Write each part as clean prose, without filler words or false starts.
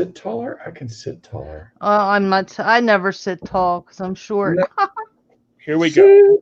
sit taller? I can sit taller. I'm not. I never sit tall because I'm short. No. Here we go.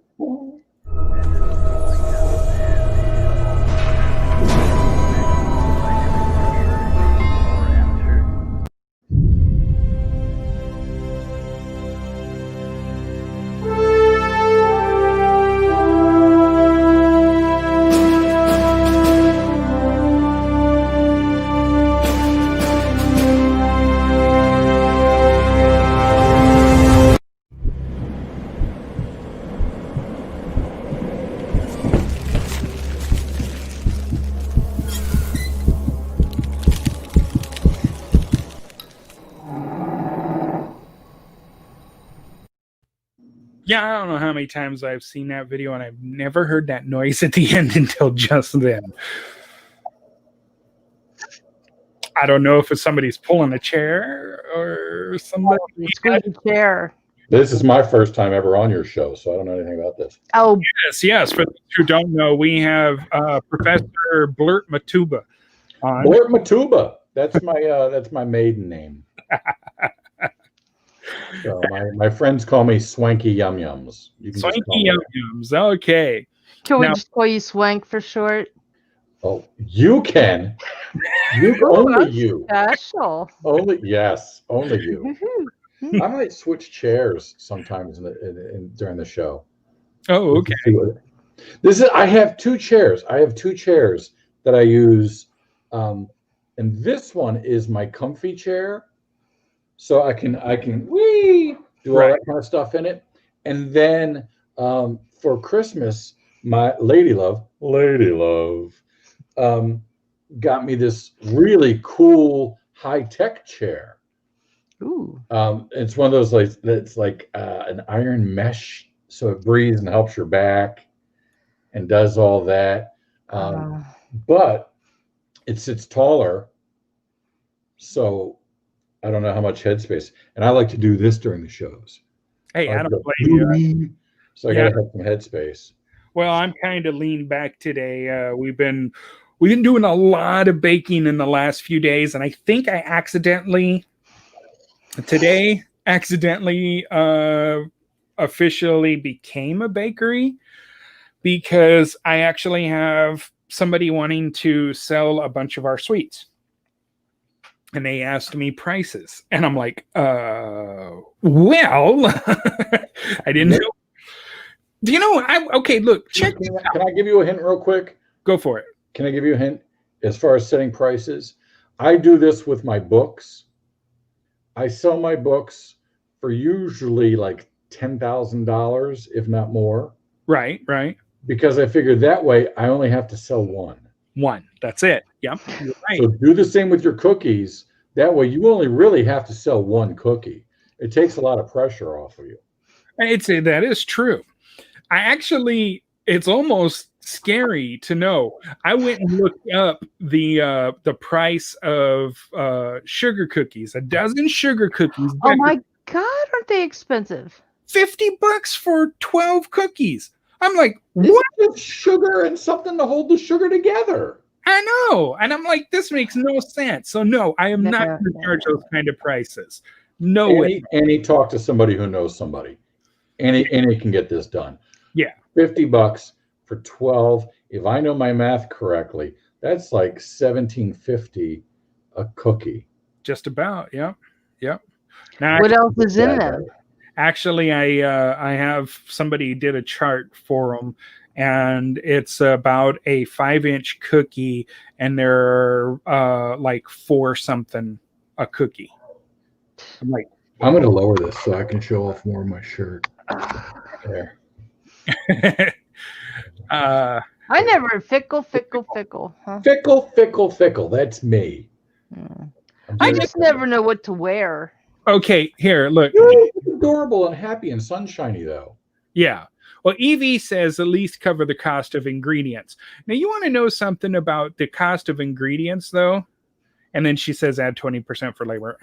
Yeah, I don't know how many times I've seen that video, and I've never heard that noise at the end until just then. I don't know if it's somebody's pulling a chair or somebody. Squeaky chair. This is my first time ever on your show, so I don't know anything about this. Oh, Yes. For those who don't know, we have Professor Blurt Matuba on. Blurt Matuba. That's my maiden name. So my friends call me Swanky Yum Yums. You can Swanky Yum Yums. Okay. Can we just call you Swank for short? Oh, you can. Only you. Special. Only you. I might switch chairs sometimes during the show. Oh, okay. I have two chairs. That I use, and this one is my comfy chair, so I can do all that kind of stuff in it. And then for Christmas, my lady love got me this really cool high-tech chair. Ooh. It's one of those that's like an iron mesh, so it breathes and helps your back and does all that. But it sits taller, so I don't know how much headspace. And I like to do this during the shows. Hey, I don't blame you. So I gotta have some headspace. Well, I'm kind of lean back today. We've been doing a lot of baking in the last few days, and I think I accidentally officially became a bakery because I actually have somebody wanting to sell a bunch of our sweets. And they asked me prices. And I'm like, well, I didn't know. Do you know? Okay, look, check. Can I give you a hint real quick? Go for it. Can I give you a hint? As far as setting prices, I do this with my books. I sell my books for usually like $10,000, if not more. Right. Because I figure that way I only have to sell one. That's it. Yeah. You're right. So do the same with your cookies. That way you only really have to sell one cookie. It takes a lot of pressure off of you. I'd say that is true. It's almost scary to know. I went and looked up the price of sugar cookies, a dozen sugar cookies. Oh my God, aren't they expensive? $50 for 12 cookies. I'm like, what? It's sugar and something to hold the sugar together. I know. And I'm like, this makes no sense. So no, I am not going to charge those kind of prices. No way. And he talked to somebody who knows somebody. And he can get this done. Yeah. $50 for 12. If I know my math correctly, that's like $17.50 a cookie. Just about, yeah. Now, what else is in them? Actually, I have somebody did a chart for them, and it's about a 5-inch cookie, and they're like $4 something a cookie. I'm like, I'm going to lower this so I can show off more of my shirt. There. I never fickle. Huh? Fickle. That's me. I just never know what to wear. Okay, here, look. It's adorable and happy and sunshiny, though. Yeah. Well, Evie says at least cover the cost of ingredients. Now, you want to know something about the cost of ingredients, though? And then she says add 20% for labor.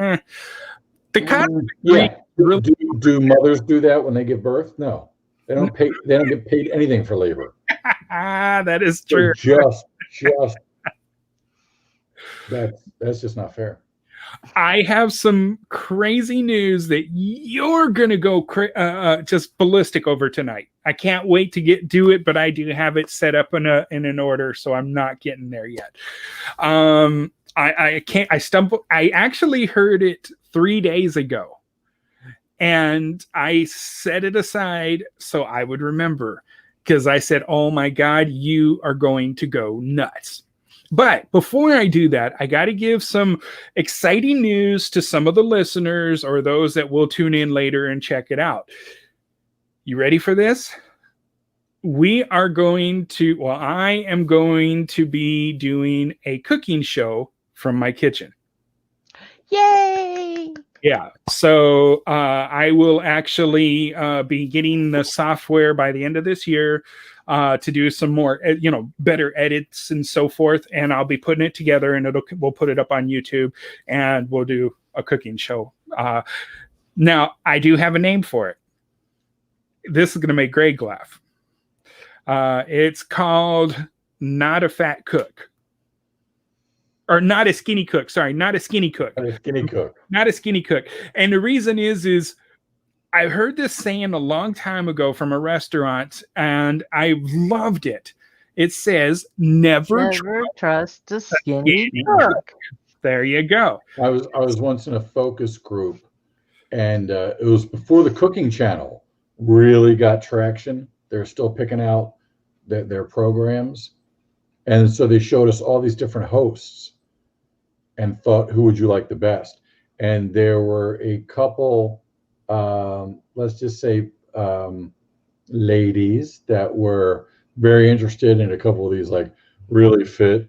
The cost of ingredients really do mothers do that when they give birth? No. They don't pay. They don't get paid anything for labor. That is true. Just that's just not fair. I have some crazy news that you're gonna go just ballistic over tonight. I can't wait to do it, but I do have it set up in an order, so I'm not getting there yet. I can't. I stumbled. I actually heard it 3 days ago, and I set it aside so I would remember, because I said, "Oh my God, you are going to go nuts." But before I do that, I got to give some exciting news to some of the listeners or those that will tune in later and check it out. You ready for this? I am going to be doing a cooking show from my kitchen. Yay! Yeah. So I will actually be getting the software by the end of this year to do some more, better edits and so forth. And I'll be putting it together, and we'll put it up on YouTube, and we'll do a cooking show. Now, I do have a name for it. This is going to make Greg laugh. It's called Not a Fat Cook. Or Not a Skinny Cook. Sorry, Not a Skinny Cook. Not a skinny cook. Not a Skinny Cook. And the reason is I heard this saying a long time ago from a restaurant, and I loved it. It says, never trust a skinny cook. There you go. I was once in a focus group, and it was before the Cooking Channel really got traction. They're still picking out their programs. And so they showed us all these different hosts and thought, who would you like the best? And there were a couple, let's just say, ladies that were very interested in a couple of these like really fit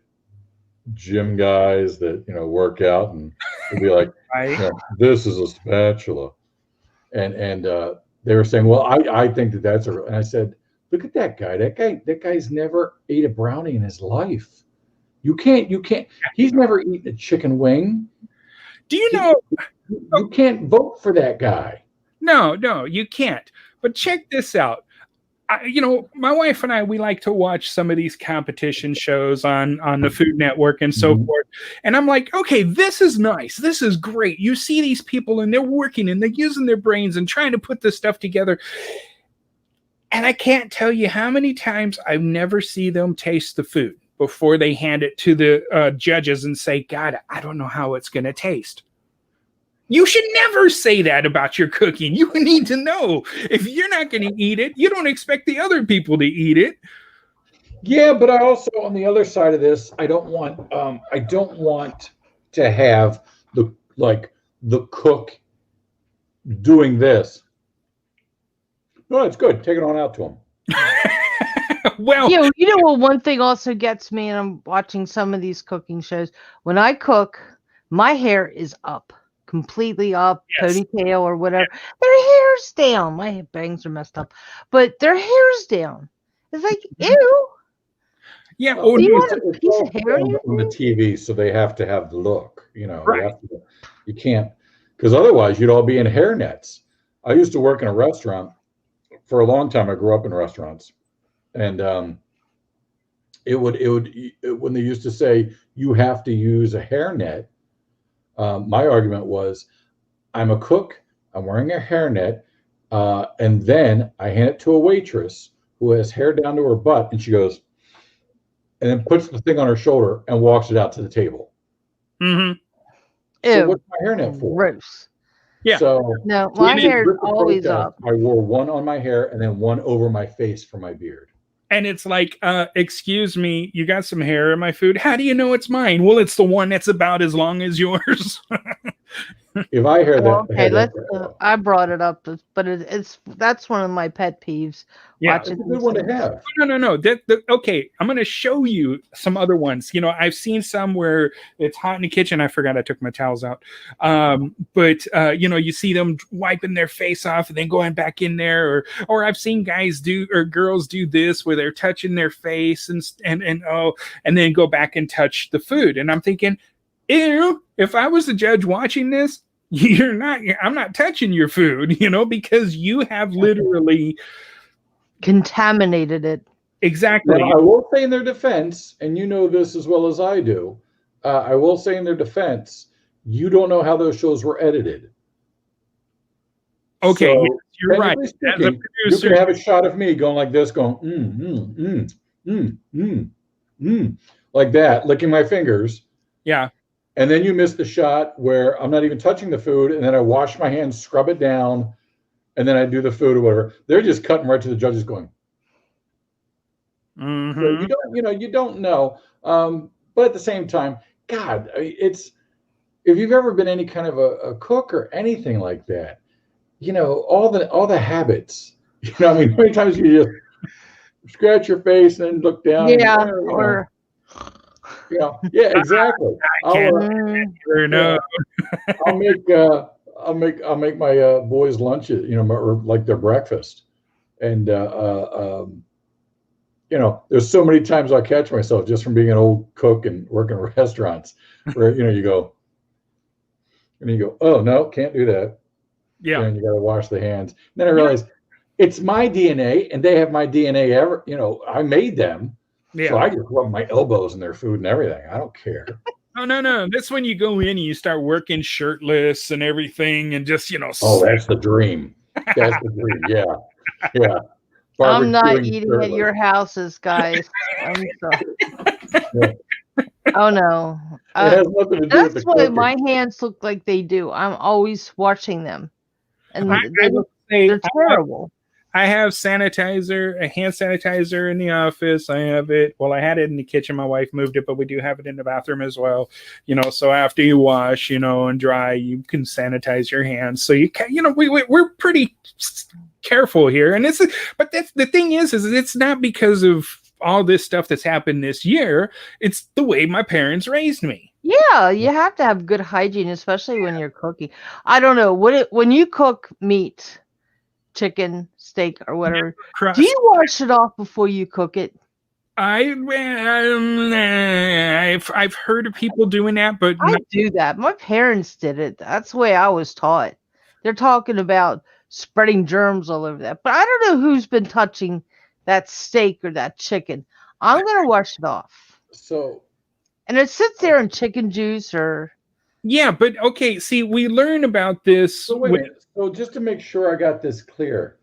gym guys that work out, and would be like, this is a spatula, and they were saying, well, I think that's and I said, look at that guy. That guy's never ate a brownie in his life. You can't. He's never eaten a chicken wing. Do you know? You can't vote for that guy. No, you can't. But check this out. My wife and I, we like to watch some of these competition shows on the Food Network and so forth. And I'm like, okay, this is nice. This is great. You see these people, and they're working, and they're using their brains and trying to put this stuff together. And I can't tell you how many times I've never seen them taste the food before they hand it to the judges and say, God, I don't know how it's going to taste. You should never say that about your cooking. You need to know. If you're not going to eat it, you don't expect the other people to eat it. Yeah, but I also, on the other side of this, I don't want to have the cook doing this. No, it's good. Take it on out to him. Well, what one thing also gets me, and I'm watching some of these cooking shows. When I cook, my hair is up, completely up, yes. Ponytail or whatever. Yeah. Their hair's down. My bangs are messed up, but their hair's down. It's like, ew. Yeah. Do you want a piece of hair on the TV, so they have to have the look. Right. You can't, because otherwise you'd all be in hair nets. I used to work in a restaurant for a long time. I grew up in restaurants, and it would when they used to say you have to use a hairnet. My argument was, I'm a cook. I'm wearing a hairnet, and then I hand it to a waitress who has hair down to her butt, and she goes, and then puts the thing on her shoulder and walks it out to the table. Mm-hmm. So what's my hairnet for? Gross. Yeah. So no, my hair is always up. I wore one on my hair and then one over my face for my beard. And it's like, excuse me, you got some hair in my food. How do you know it's mine? Well, it's the one that's about as long as yours. If I hear that, okay, I brought it up, but that's one of my pet peeves. Yeah, it's a good one to have. No. Okay, I'm going to show you some other ones. I've seen some where it's hot in the kitchen. I forgot I took my towels out. But you see them wiping their face off and then going back in there, or I've seen guys or girls do this where they're touching their face and then go back and touch the food. And I'm thinking, ew, if I was the judge watching this, I'm not touching your food, because you have literally contaminated it. Exactly. Now, I will say in their defense, and you know this as well as I do, I will say in their defense, you don't know how those shows were edited. Okay, So, yes, you're right. technically As a speaking, you producer, can have a shot of me going like this, going like that, licking my fingers, yeah. and then you miss the shot where I'm not even touching the food, and then I wash my hands, scrub it down, and then I do the food or whatever. They're just cutting right to the judges going. Mm-hmm. So you don't know. But at the same time, God, it's if you've ever been any kind of a cook or anything like that, all the habits. I mean, how many times you just scratch your face and look down? Yeah, And, or yeah, exactly. I'll make my boys' lunches, or like their breakfast, and there's so many times I catch myself just from being an old cook and working in restaurants where you go, oh no, can't do that. Yeah, and you got to wash the hands. And then I realized it's my DNA, and they have my DNA. I made them, so I just rub my elbows in their food and everything. I don't care. Oh no! That's when you go in and you start working shirtless and everything, and just Oh, that's the dream. That's the dream. Yeah. I'm not eating at your houses, guys. I'm sorry. Yeah. Oh no. It has nothing to do with the That's why cooking. my hands look like they do. I'm always watching them, and they're terrible. I have a hand sanitizer in the office. I have it. Well, I had it in the kitchen. My wife moved it, but we do have it in the bathroom as well. So after you wash, and dry, you can sanitize your hands. So you can, we're pretty careful here. And but that's the thing is it's not because of all this stuff that's happened this year. It's the way my parents raised me. Yeah, you have to have good hygiene, especially when you're cooking. I don't know when you cook meat, chicken, steak, or whatever. Do you wash it off before you cook it? I've heard of people doing that, but I do that. My parents did it. That's the way I was taught. They're talking about spreading germs all over that, but I don't know who's been touching that steak or that chicken. I'm gonna wash it off. And it sits there in chicken juice or. Yeah, but okay. See, we learn about this. So wait a minute. So just to make sure I got this clear,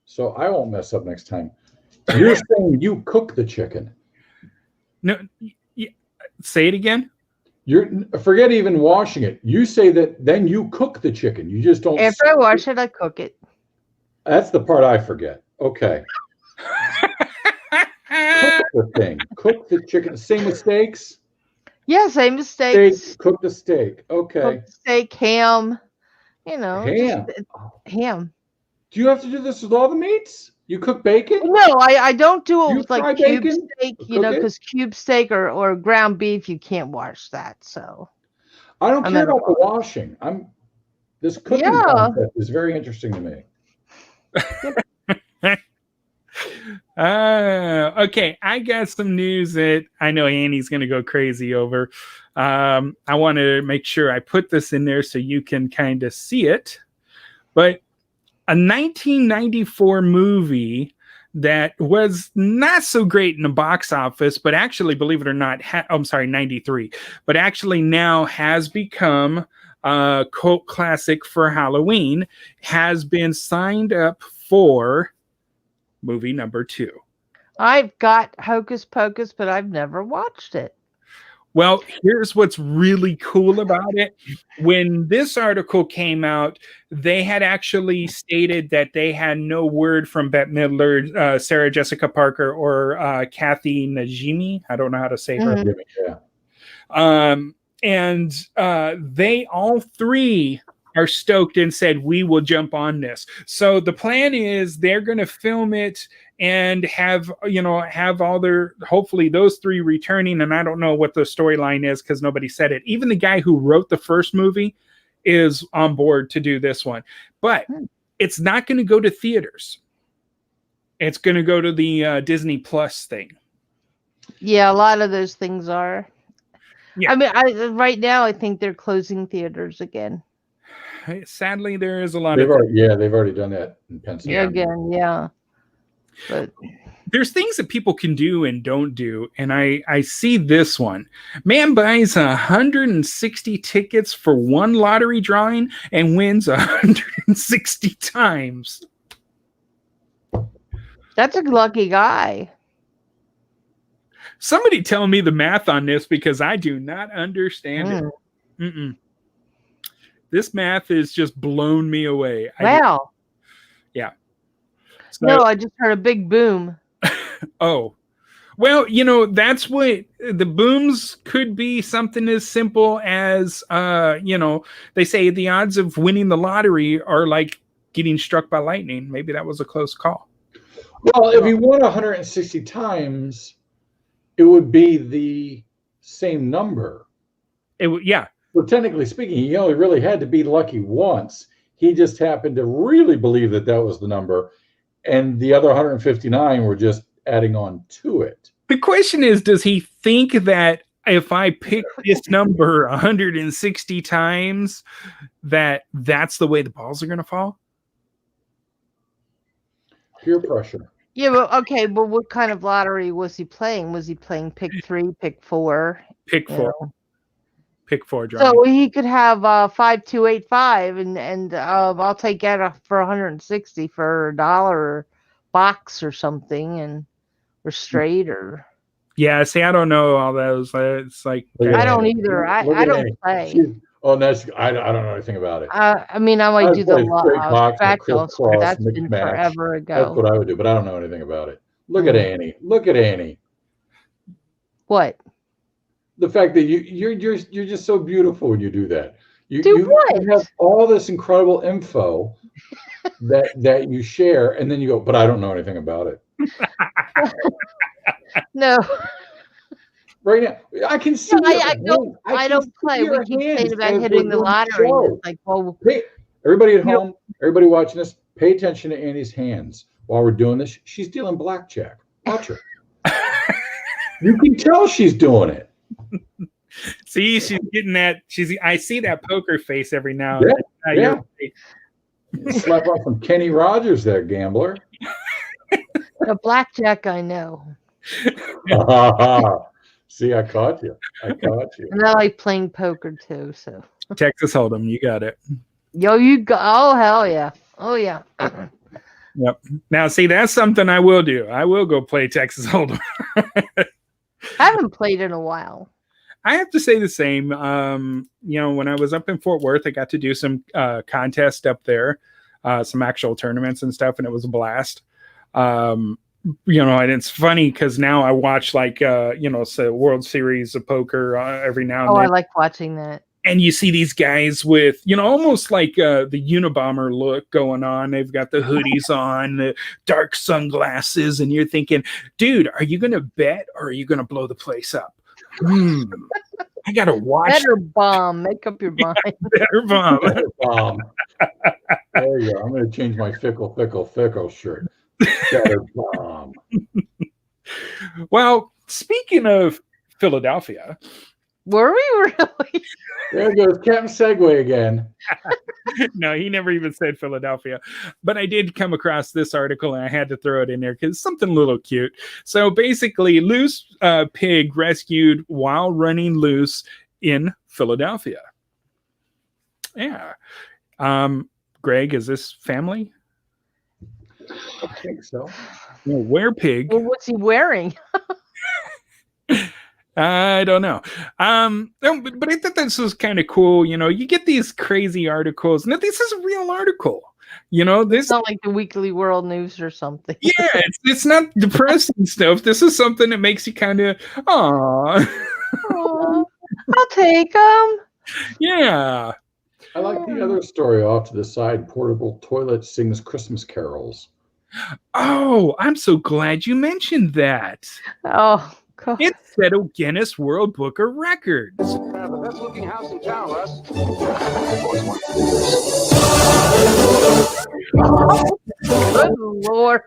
so I won't mess up next time. You're saying you cook the chicken? No, say it again. Forget even washing it. You say that then you cook the chicken. You just don't. After I wash it, I cook it. That's the part I forget. Okay. Cook the thing. Cook the chicken. Same mistakes. Yeah, same mistakes. Cook the steak. Okay. Cook the steak, ham. Ham. Ham. Do you have to do this with all the meats? You cook bacon? No, I don't do it with like cube bacon? steak, because cube steak or ground beef, you can't wash that. So I don't care about the washing. This cooking concept is very interesting to me. Okay, I got some news that I know Annie's going to go crazy over. I want to make sure I put this in there so you can kind of see it. But a 1994 movie that was not so great in the box office, but actually, believe it or not, 93, but actually now has become a cult classic for Halloween, has been signed up for movie number 2. I've got Hocus Pocus, but I've never watched it. Well, here's what's really cool about it. When this article came out, they had actually stated that they had no word from Bette Midler, Sarah Jessica Parker, or Kathy Najimy. I don't know how to say her name. Yeah. And they all three are stoked and said, we will jump on this. So the plan is they're going to film it and have all their, hopefully those three returning. And I don't know what the storyline is because nobody said it. Even the guy who wrote the first movie is on board to do this one, but it's not going to go to theaters. It's going to go to the Disney Plus thing. Yeah, a lot of those things are. Yeah. I mean, right now I think they're closing theaters again. Sadly, there is a lot they've already done that in Pennsylvania. Again, yeah. But there's things that people can do and don't do. And I see this one. Man buys 160 tickets for one lottery drawing and wins 160 times. That's a lucky guy. Somebody tell me the math on this because I do not understand it. Mm-mm. This math is just blown me away. Wow. Yeah. So, no, I just heard a big boom. Oh, well, that's what the booms could be. Something as simple as, they say the odds of winning the lottery are like getting struck by lightning. Maybe that was a close call. Well, if he won 160 times, it would be the same number. Yeah. So technically speaking, he only really had to be lucky once. He just happened to really believe that was the number, and the other 159 were just adding on to it. The question is, does he think that if I pick this number 160 times, that's the way the balls are going to fall? Peer pressure. Yeah, but okay, but what kind of lottery was he playing? Was he playing pick 3, pick 4? Pick 4. Pick 4 drawing. So he could have 5285 and I'll take that for 160 for $1 box or something or straight or. Yeah, see, I don't know all those. It's like I don't either. I don't play. That's I don't know anything about it. I mean, I might do the fractals, but that's been forever ago. That's what I would do, but I don't know anything about it. Look at Annie. Look at Annie. What? The fact that you're just so beautiful when you do that. You have all this incredible info that you share, and then you go, but I don't know anything about it. No. Right now, I can see. I don't play. We keep saying about hitting the lottery. It's like, well, hey, everybody at home, everybody watching this, pay attention to Annie's hands while we're doing this. She's dealing blackjack. Watch her. You can tell she's doing it. See, she's getting that. I see that poker face every now and then. Slap off some Kenny Rogers there, gambler. The blackjack, I know. See, I caught you. And I like playing poker too. So Texas Hold'em, you got it. Yo, you go. Oh hell yeah! Oh yeah. Yep. Now, see, that's something I will do. I will go play Texas Hold'em. I haven't played in a while. I have to say the same. When I was up in Fort Worth, I got to do some contests up there, some actual tournaments and stuff, and it was a blast. And it's funny because now I watch so World Series of Poker every now and then. I like watching that. And you see these guys with, almost like the Unabomber look going on. They've got the hoodies on, the dark sunglasses, and you're thinking, dude, are you going to bet or are you going to blow the place up? I got to watch. Better bomb. Make up your mind. Better bomb. Better bomb. There you go. I'm going to change my fickle shirt. Better bomb. Well, speaking of Philadelphia. Were we really? There goes Captain Segway again. No, he never even said Philadelphia. But I did come across this article and I had to throw it in there because it's something a little cute. So basically, loose pig rescued while running loose in Philadelphia. Yeah. Greg, is this family? I think so. Where pig? Well, what's he wearing? I don't know. But I thought this was kind of cool. You get these crazy articles. No, this is a real article. This it's not like the Weekly World News or something. Yeah, it's not depressing stuff. This is something that makes you kind of, I'll take them. Yeah. I like the other story off to the side. Portable toilet sings Christmas carols. Oh, I'm so glad you mentioned that. Oh, God. It set a Guinness World Book of Records. The best looking house in town, Russ. Good Lord.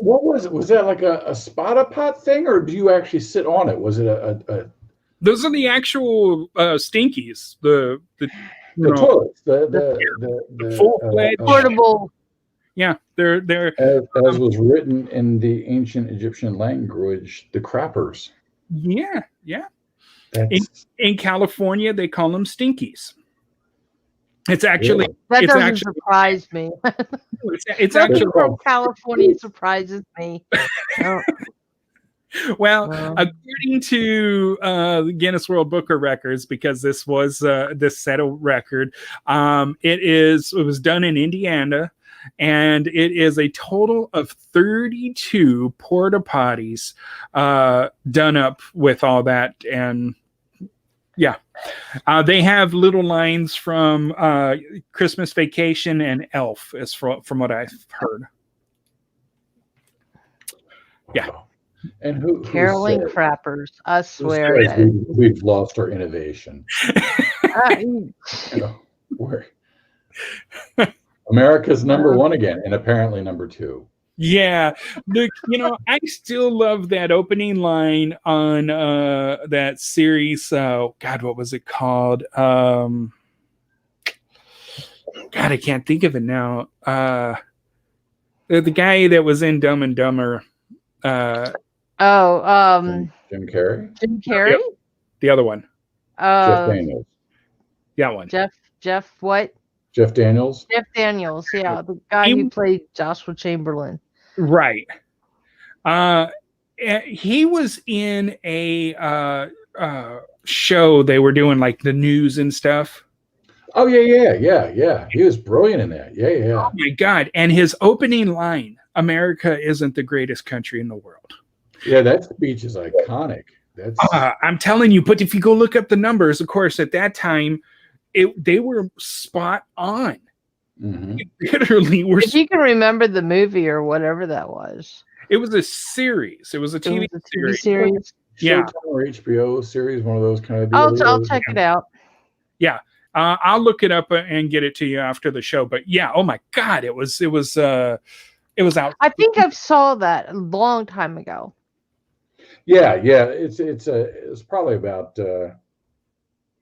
What was it? Was that like a spotter pot thing, or do you actually sit on it? Was it a Those are the actual stinkies. The toilets? The full-fledged Portable. Yeah, they're as was written in the ancient Egyptian language, the crappers. yeah. That's In California, they call them stinkies. It's actually really? That it's doesn't actually surprise me. it's Nothing actually from California surprises me. Oh, well, well. according to the Guinness World Book of Records, because this was this set a record. It was done in Indiana, and it is a total of 32 porta potties done up with all that. And yeah, they have little lines from Christmas Vacation and Elf, as from what I've heard. Yeah. Wow. And who Caroling said- crappers. I who swear. says we've lost our innovation? You know, we're America's number one again, and apparently number two. Yeah, I still love that opening line on that series. God, what was it called? God, I can't think of it now. The guy that was in Dumb and Dumber. Jim Carrey, Jim Carrey? Yep. The other one. Jeff Daniels, That one. Jeff what? Jeff Daniels. Jeff Daniels, yeah, the guy who played Joshua Chamberlain. Right. He was in a show they were doing, like the news and stuff. Oh yeah. He was brilliant in that. Yeah. Oh my God. And his opening line, America isn't the greatest country in the world. Yeah, that speech is iconic. That's I'm telling you, but if you go look up the numbers, of course, at that time, they were spot on. mm-hmm. Literally were. If you can remember the movie or whatever that was. It was a series. It was a TV series. Yeah. Showtime or HBO series, one of those kind of deals. I'll check it out. Yeah. I'll look it up and get it to you after the show. But yeah, oh my God, it was out. I think I saw that a long time ago. Yeah. It's probably about at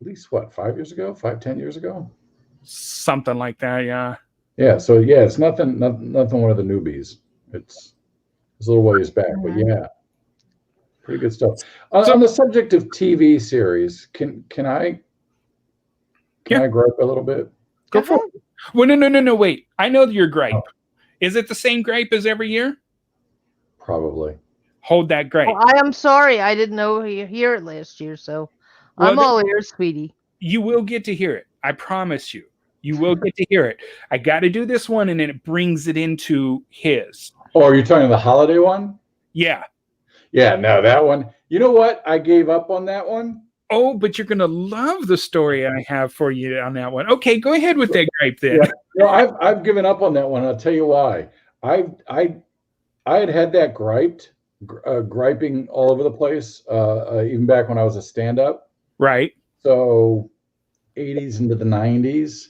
least 10 years ago, Something like that. Yeah. Yeah. So yeah, it's nothing one of the newbies. It's a little ways back, but yeah, pretty good stuff. On the subject of TV series, can I gripe a little bit? Go for it. Well, no. Wait, I know your gripe. Oh. Is it the same gripe as every year? Probably. Hold that gripe. Well, I am sorry. I didn't know you hear it last year, so I'm all ears, sweetie. You will get to hear it. I promise you. You will get to hear it. I got to do this one, and then it brings it into his. Oh, are you talking the holiday one? Yeah. Yeah, no, that one. You know what? I gave up on that one. Oh, but you're going to love the story I have for you on that one. Okay, go ahead with that gripe then. Yeah. No, I've given up on that one. I'll tell you why. I had that griping all over the place, even back when I was a stand-up. Right. So 80s into the 90s.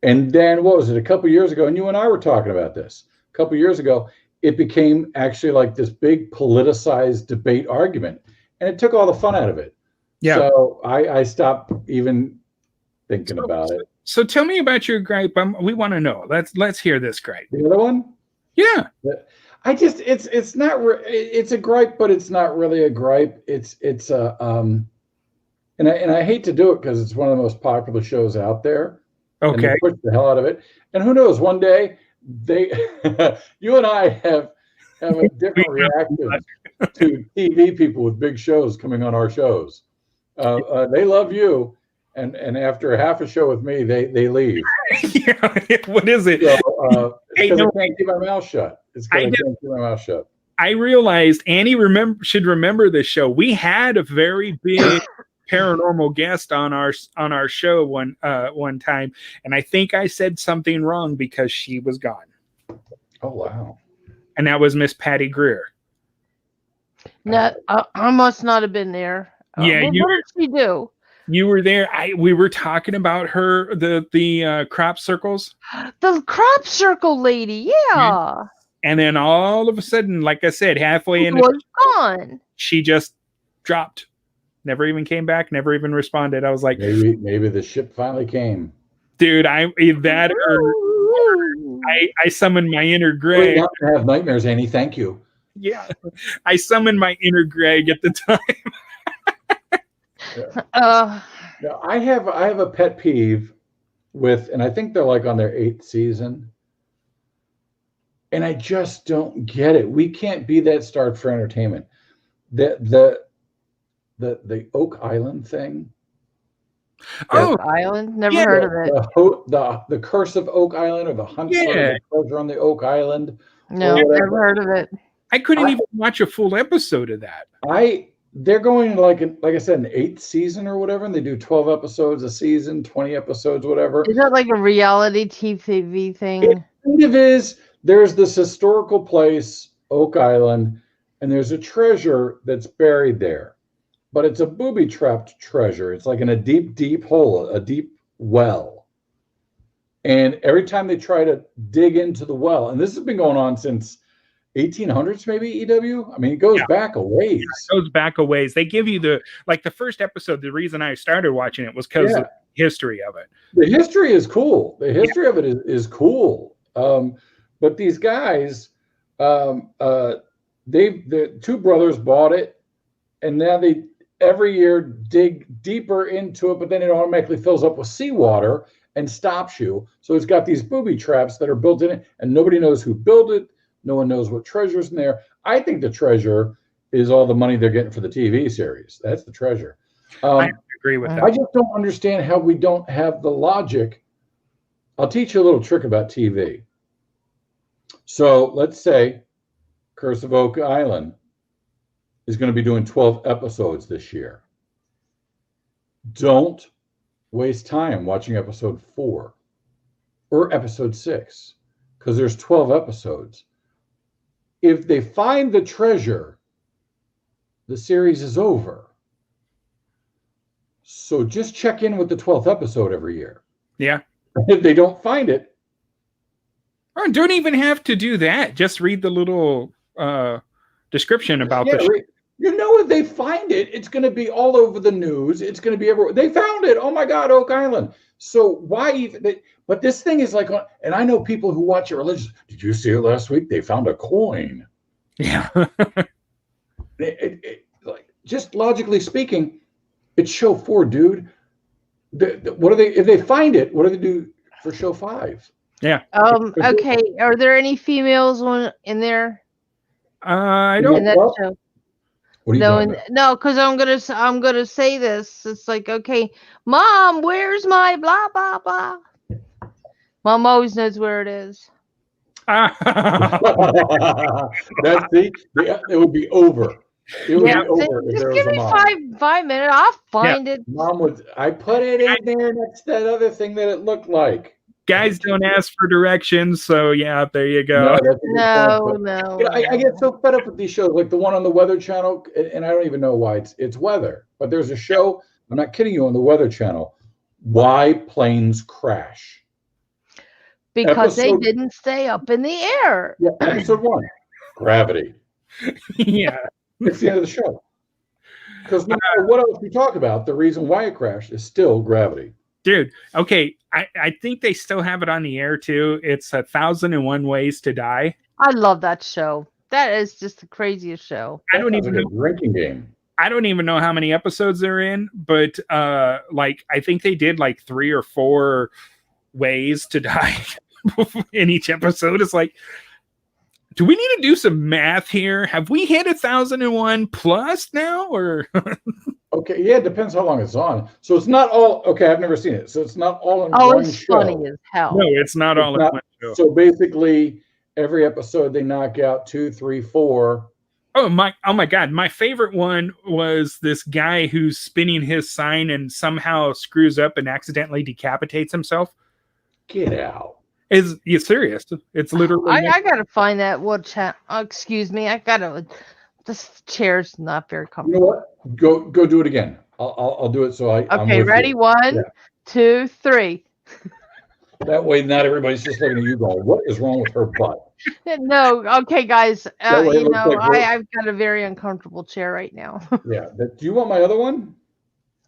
And then what was it? A couple years ago, and you and I were talking about this. A couple years ago, it became actually like this big politicized debate argument, and it took all the fun out of it. Yeah. So I stopped even thinking about it. So tell me about your gripe. We want to know. Let's hear this gripe. The other one? Yeah. It's not. It's a gripe, but it's not really a gripe. It's a and I hate to do it because it's one of the most popular shows out there. Okay. And they push the hell out of it. And who knows? One day you and I have a different reaction to TV people with big shows coming on our shows. They love you, and after half a show with me, they leave. Yeah. What is it? So, because I can't keep my mouth shut. It's because I can't keep my mouth shut. I realized Annie should remember this show. We had a very big paranormal guest on our show one time, and I think I said something wrong because she was gone. Oh wow! And that was Miss Patty Greer. No, I must not have been there. Yeah, what did she do? You were there. We were talking about her, the crop circles. The crop circle lady, yeah. And then all of a sudden, like I said, halfway in, was gone. She just dropped. Never even came back. Never even responded. I was like, maybe the ship finally came. Dude, I summoned my inner Greg. Not to have nightmares, Annie. Thank you. Yeah, I summoned my inner Greg at the time. Now, I have a pet peeve with, and I think they're like on their 8th season, and I just don't get it. We can't be that starved for entertainment. The Oak Island thing. Oak Island, never heard of it. The Curse of Oak Island, or the Hunt for the Treasure on the Oak Island. No, never heard of it. I couldn't even watch a full episode of that. They're going like I said, an 8th season or whatever, and they do 12 episodes a season, 20 episodes, whatever. Is that like a reality TV thing? It kind of is. There's this historical place, Oak Island, and there's a treasure that's buried there. But it's a booby-trapped treasure. It's like in a deep, deep hole, a deep well. And every time they try to dig into the well, and this has been going on since 1800s, maybe, EW? I mean, it goes back a ways. It goes back a ways. They give you the first episode, the reason I started watching it was because of the history of it. The history is cool. The history of it is cool. But these guys, the 2 brothers bought it, and now they every year dig deeper into it, but then it automatically fills up with seawater and stops you. So it's got these booby traps that are built in it, and nobody knows who built it. No one knows what treasure's in there. I think the treasure is all the money they're getting for the TV series. That's the treasure. I agree with that. I just don't understand how we don't have the logic. I'll teach you a little trick about TV. So let's say Curse of Oak Island is going to be doing 12 episodes this year. Don't waste time watching episode 4 or episode 6, because there's 12 episodes. If they find the treasure, the series is over. So just check in with the 12th episode every year. Yeah. If they don't find it, don't even have to do that. Just read the little description about the show. You know, if they find it, it's going to be all over the news. It's going to be everywhere. They found it. Oh my God, Oak Island. So why even? But this thing is like, and I know people who watch it religiously. Did you see it last week? They found a coin. Yeah. Like, just logically speaking, it's show 4, dude. What are they? If they find it, what do they do for show 5? Yeah. Okay. Are there any females in there? I don't. In that show? What are you talking about? No, because I'm gonna say this. It's like, okay, Mom, where's my blah blah blah? Mom always knows where it is. That's it would be over. It would be over. Just give me 5 minutes. I'll find it. Mom I put it in there next to that other thing that it looked like. Guys don't ask for directions, so yeah, there you go. No. I get so fed up with these shows, like the one on the Weather Channel, and I don't even know why it's weather. But there's a show, I'm not kidding you, on the Weather Channel, Why Planes Crash. Because they didn't stay up in the air. Yeah, episode 1, gravity. Yeah. It's the end of the show. Because no matter what else we talk about, the reason why it crashed is still gravity. Dude, okay, I think they still have it on the air too. It's 1,001 Ways to Die. I love that show. That is just the craziest show. I don't even know. Drinking game. I don't even know how many episodes they're in, but like I think they did like 3 or 4 ways to die in each episode. It's like, do we need to do some math here? Have we hit 1,001 plus now, or? Okay, yeah, it depends how long it's on. So it's not all. Okay, I've never seen it, so it's not all in one show. Oh, it's funny as hell. No, it's not all in one show. So basically, every episode they knock out 2, 3, 4. Oh my God! My favorite one was this guy who's spinning his sign and somehow screws up and accidentally decapitates himself. Get out! Is you serious? It's literally. I gotta find that. Excuse me. I gotta. This chair's not very You know comfortable. what? Go do it again. I'll do it. So I'm Okay, with ready? you. 1, Yeah. 2, 3. That way, not everybody's just looking at you going, "What is wrong with her butt?" No, okay, guys. That way it looks like we're- I've got a very uncomfortable chair right now. Yeah. But do you want my other one?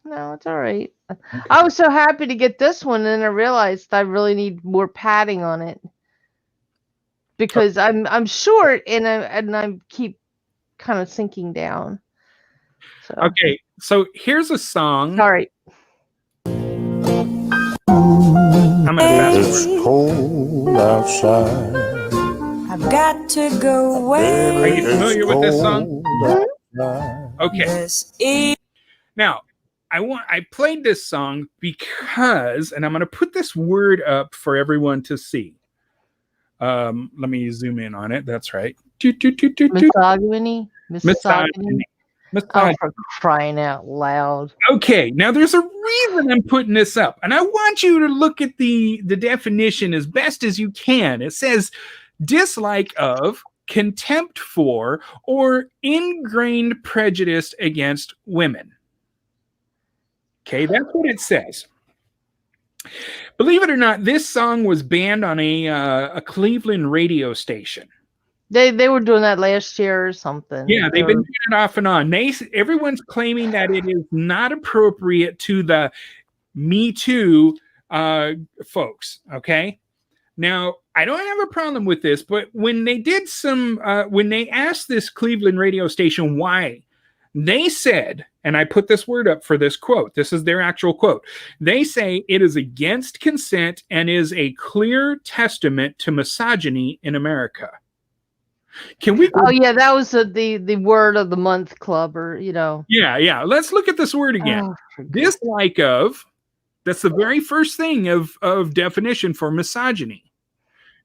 No, it's all right. Okay. I was so happy to get this one, and I realized I really need more padding on it because I'm short and I keep kind of sinking down. So Okay, so here's a song. sorry. I'm gonna fast It's forward. cold outside. I've got to go away. Are you familiar with this song? Outside. Okay. This is Now, I played this song because, and I'm going to put this word up for everyone to see. Let me zoom in on it. That's right. Misogyny. Misogyny. Oh, for crying out loud. Okay, now there's a reason I'm putting this up, and I want you to look at the definition as best as you can. It says dislike of, contempt for, or ingrained prejudice against women. Okay, that's what it says. Believe it or not, this song was banned on a Cleveland radio station. They were doing that last year or something. Yeah, they've been doing it off and on. Everyone's claiming that it is not appropriate to the Me Too folks. Okay, now I don't have a problem with this, but when they did when they asked this Cleveland radio station why, they said, and I put this word up for this quote. This is their actual quote. They say it is against consent and is a clear testament to misogyny in America. Can we? Oh yeah, that was the word of the month club, or Yeah. Let's look at this word again. Oh, Dislike of. That's the very first thing of definition for misogyny.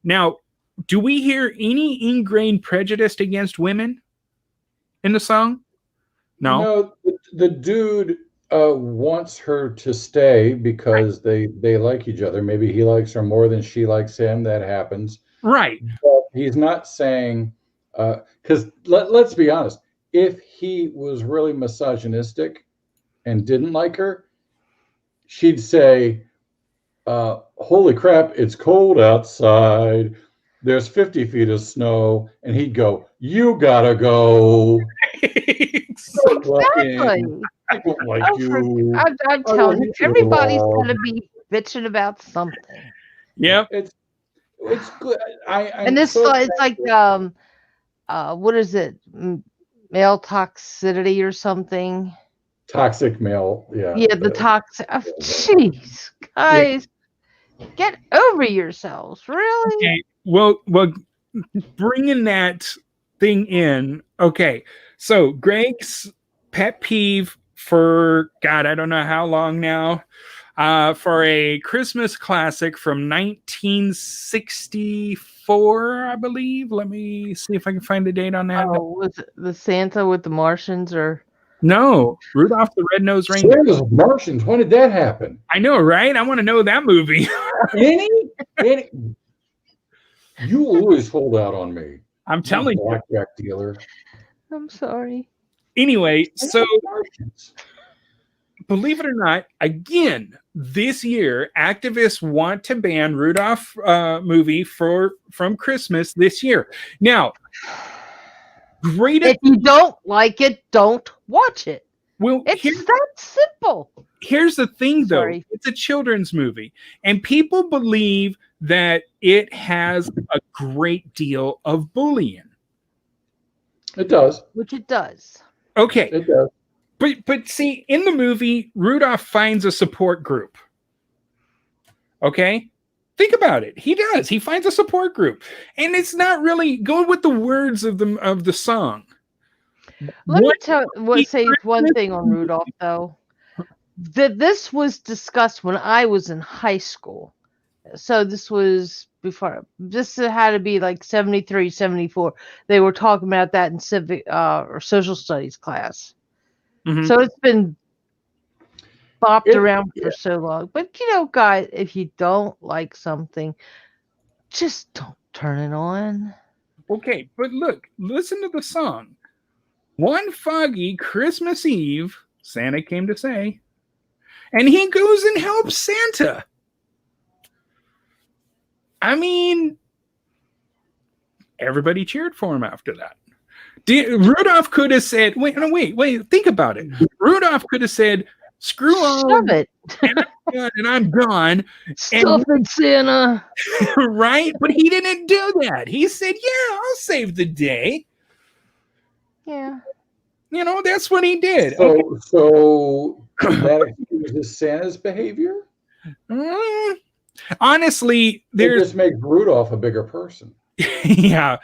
Now, do we hear any ingrained prejudice against women in the song? No. The dude wants her to stay because they like each other. Maybe he likes her more than she likes him. That happens. Right. But he's not saying, because let's be honest, if he was really misogynistic and didn't like her, she'd say, holy crap, it's cold outside. There's 50 feet of snow. And he'd go, you gotta go. Exactly. I don't like you. I'm telling you, everybody's going to be bitching about something. Yep. It's good. And this it's like what is it? Male toxicity or something? Toxic male. Yeah. Yeah, the toxic. Jeez, guys, get over yourselves, really. Okay. Well, bringing that thing in. Okay, so Greg's pet peeve for God, I don't know how long now, for a Christmas classic from 1964, I believe. Let me see if I can find the date on that. Oh, was it the Santa with the Martians or? No, Rudolph the Red-Nosed Reindeer. Santa's Martians. When did that happen? I know, right? I want to know that movie. Any? You always hold out on me. I'm telling you. Blackjack dealer. I'm sorry. Anyway, so Martians. believe it or not, again, this year, activists want to ban Rudolph movie from Christmas this year. Now, If you don't like it, don't watch it. Well, It's that simple. Here's the thing, though. Sorry. It's a children's movie, and people believe that it has a great deal of bullying. It does. Which it does. Okay. It does. But see, in the movie, Rudolph finds a support group. Okay? Think about it. He does. He finds a support group. And it's not really going with the words of the song. Let me say one thing on Rudolph, though. That this was discussed when I was in high school. So this was before. This had to be like 73, 74. They were talking about that in civic or social studies class. Mm-hmm. So it's been bopped around for so long. But, guys, if you don't like something, just don't turn it on. Okay, but look, listen to the song. one foggy Christmas Eve, Santa came to say, and he goes and helps Santa. I mean, everybody cheered for him after that. Rudolph could have said, wait, think about it. Rudolph could have said, screw on, Shove it. and I'm done. Stuff it, Santa. Right? But he didn't do that. He said, yeah, I'll save the day. Yeah. You know, that's what he did. So that excuses Santa's behavior? Honestly, it just makes Rudolph a bigger person. Yeah.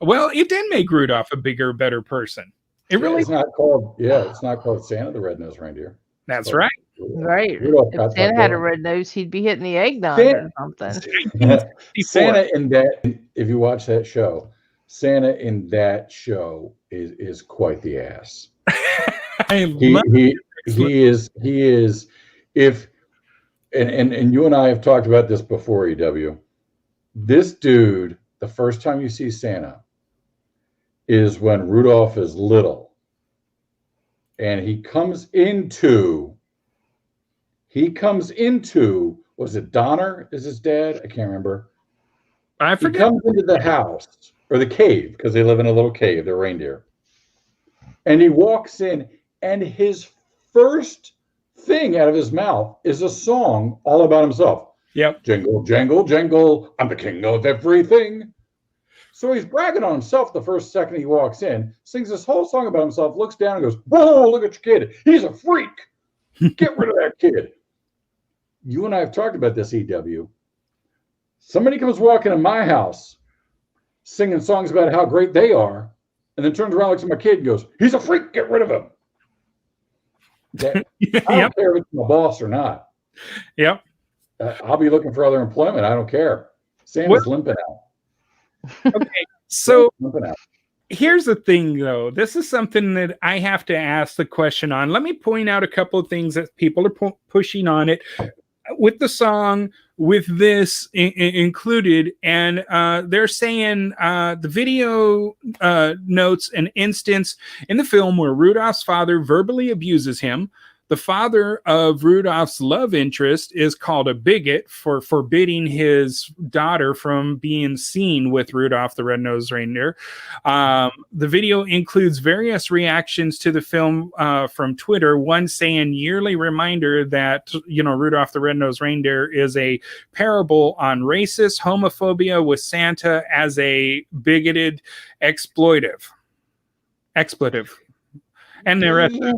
Well, it did make Rudolph a bigger, better person. It's not called Santa the Red-Nosed Reindeer. That's right. Right. If Santa had a red nose, he'd be hitting the eggnog or something. Santa in that, if you watch that show, Santa in that show is quite the ass. He is. If and you and I have talked about this before, EW. This dude, the first time you see Santa is when Rudolph is little, and he comes into. Was it Donner? Is his dad? I can't remember. I forget. He comes into the house or the cave because they live in a little cave. They're reindeer, and he walks in, and his first thing out of his mouth is a song all about himself. Yep. Jingle, jangle, jangle. I'm the king of everything. So he's bragging on himself the first second he walks in, sings this whole song about himself, looks down and goes, whoa, look at your kid. He's a freak. Get rid of that kid. You and I have talked about this, EW. Somebody comes walking in my house singing songs about how great they are, and then turns around, looks at my kid and goes, he's a freak. Get rid of him. I don't care if it's my boss or not. Yep. I'll be looking for other employment. I don't care. Santa's limping out. Okay, so here's the thing, though. This is something that I have to ask the question on. Let me point out a couple of things that people are pushing on it with the song, with this included, and they're saying the video notes an instance in the film where Rudolph's father verbally abuses him. The father of Rudolph's love interest is called a bigot for forbidding his daughter from being seen with Rudolph the Red-Nosed Reindeer. The video includes various reactions to the film from Twitter, one saying yearly reminder that, Rudolph the Red-Nosed Reindeer is a parable on racist homophobia with Santa as a bigoted expletive. And the rest of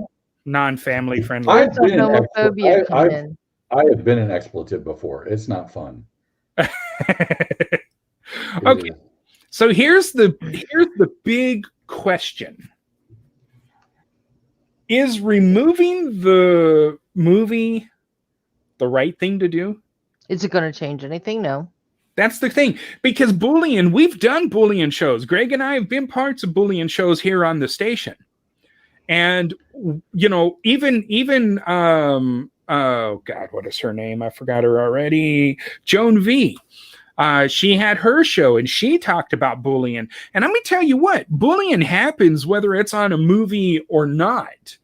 non-family friendly. I have been an expletive before. It's not fun. Okay, so here's the big question: is removing the movie the right thing to do? Is it going to change anything? No. That's the thing, because Boolean, we've done Boolean shows. Greg and I have been parts of Boolean shows here on the station. And, even oh God, what is her name? I forgot her already. Joan V. She had her show and she talked about Boolean. And let me tell you what, Boolean happens whether it's on a movie or not.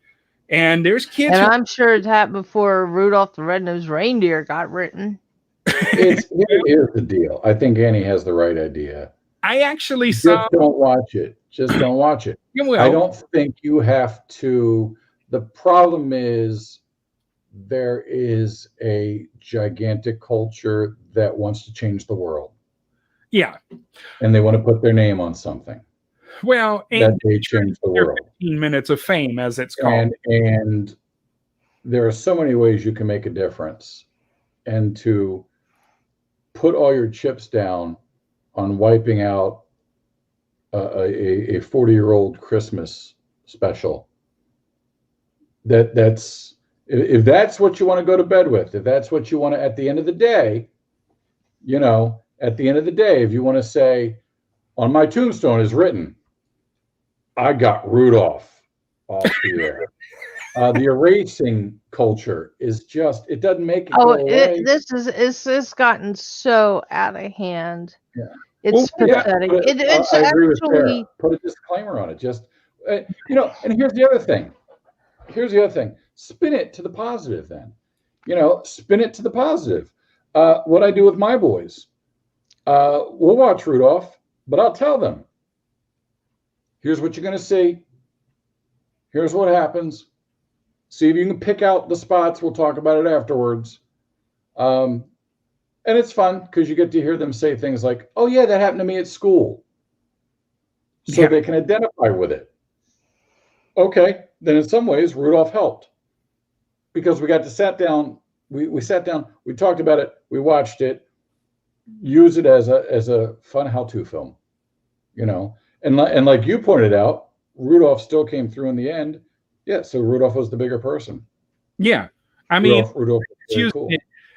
And there's kids. And I'm sure it happened before Rudolph the Red-Nosed Reindeer got written. Here's the deal. I think Annie has the right idea. I actually saw. Just don't watch it. Just don't watch it. I don't think you have to. The problem is there is a gigantic culture that wants to change the world. Yeah. And they want to put their name on something. Well, that they change the world. 15 minutes of fame, as it's called. And there are so many ways you can make a difference. And to put all your chips down on wiping out a 40-year-old Christmas special. That's if that's what you want to go to bed with, if that's what you want to, at the end of the day, if you want to say, on my tombstone is written, I got Rudolph off the air. The erasing culture is just, it doesn't make it go away. It's gotten so out of hand. Yeah. It's pathetic. I agree with Sarah. Put a disclaimer on it. Just And here's the other thing. Spin it to the positive then. Spin it to the positive. What I do with my boys, we'll watch Rudolph, but I'll tell them, here's what you're going to see. Here's what happens. See if you can pick out the spots. We'll talk about it afterwards. And it's fun because you get to hear them say things like, oh, yeah, that happened to me at school. So they can identify with it. Okay, then in some ways, Rudolph helped because we got to sat down. We sat down. We talked about it. We watched it. Use it as a fun how-to film, And like you pointed out, Rudolph still came through in the end. Yeah, so Rudolph was the bigger person. Yeah, I mean, Rudolph cool.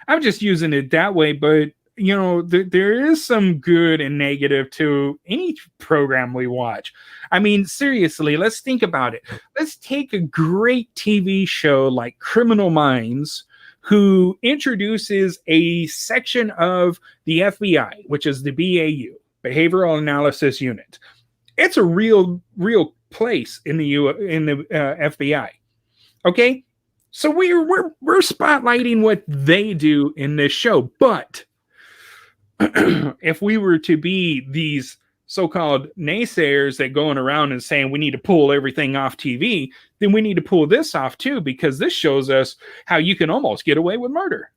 I'm just using it that way, but there is some good and negative to any program we watch. I mean, seriously, let's think about it. Let's take a great TV show like Criminal Minds, who introduces a section of the FBI, which is the BAU, Behavioral Analysis Unit. It's a real place in the FBI. Okay, so we're spotlighting what they do in this show, but if we were to be these so-called naysayers that going around and saying we need to pull everything off TV, then we need to pull this off too, because this shows us how you can almost get away with murder.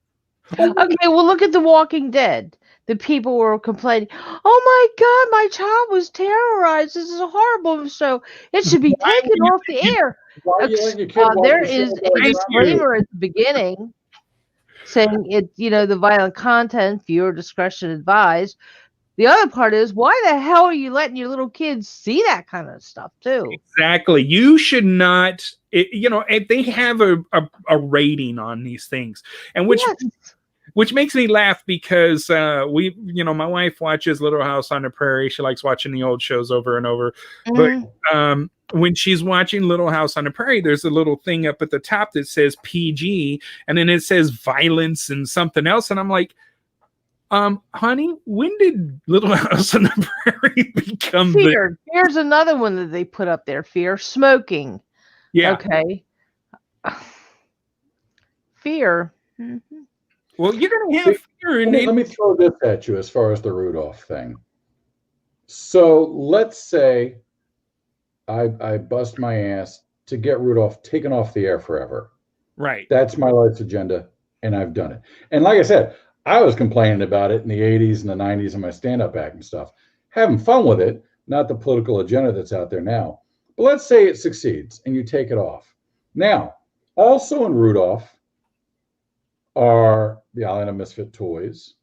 Okay, well, look at The Walking Dead. The people were complaining, oh my God, my child was terrorized. This is a horrible show. It should be taken off the air. There is a disclaimer at the beginning saying the violent content, viewer discretion advised. The other part is, why the hell are you letting your little kids see that kind of stuff too? Exactly. You should not, they have a rating on these things, and which makes me laugh because my wife watches Little House on the Prairie. She likes watching the old shows over and over. Mm-hmm. But when she's watching Little House on the Prairie, there's a little thing up at the top that says PG, and then it says violence and something else. And I'm like, honey, when did Little House on the Prairie become fear? Here's another one that they put up there. Fear. Smoking. Yeah. Okay. Fear. Mm-hmm. Well, you're going to have fear. Let me throw this at you as far as the Rudolph thing. So let's say I bust my ass to get Rudolph taken off the air forever. Right. That's my life's agenda, and I've done it. And like I said, I was complaining about it in the 80s and the 90s in my stand-up act and stuff. Having fun with it, not the political agenda that's out there now. But let's say it succeeds and you take it off. Now, also in Rudolph are the Island of Misfit Toys,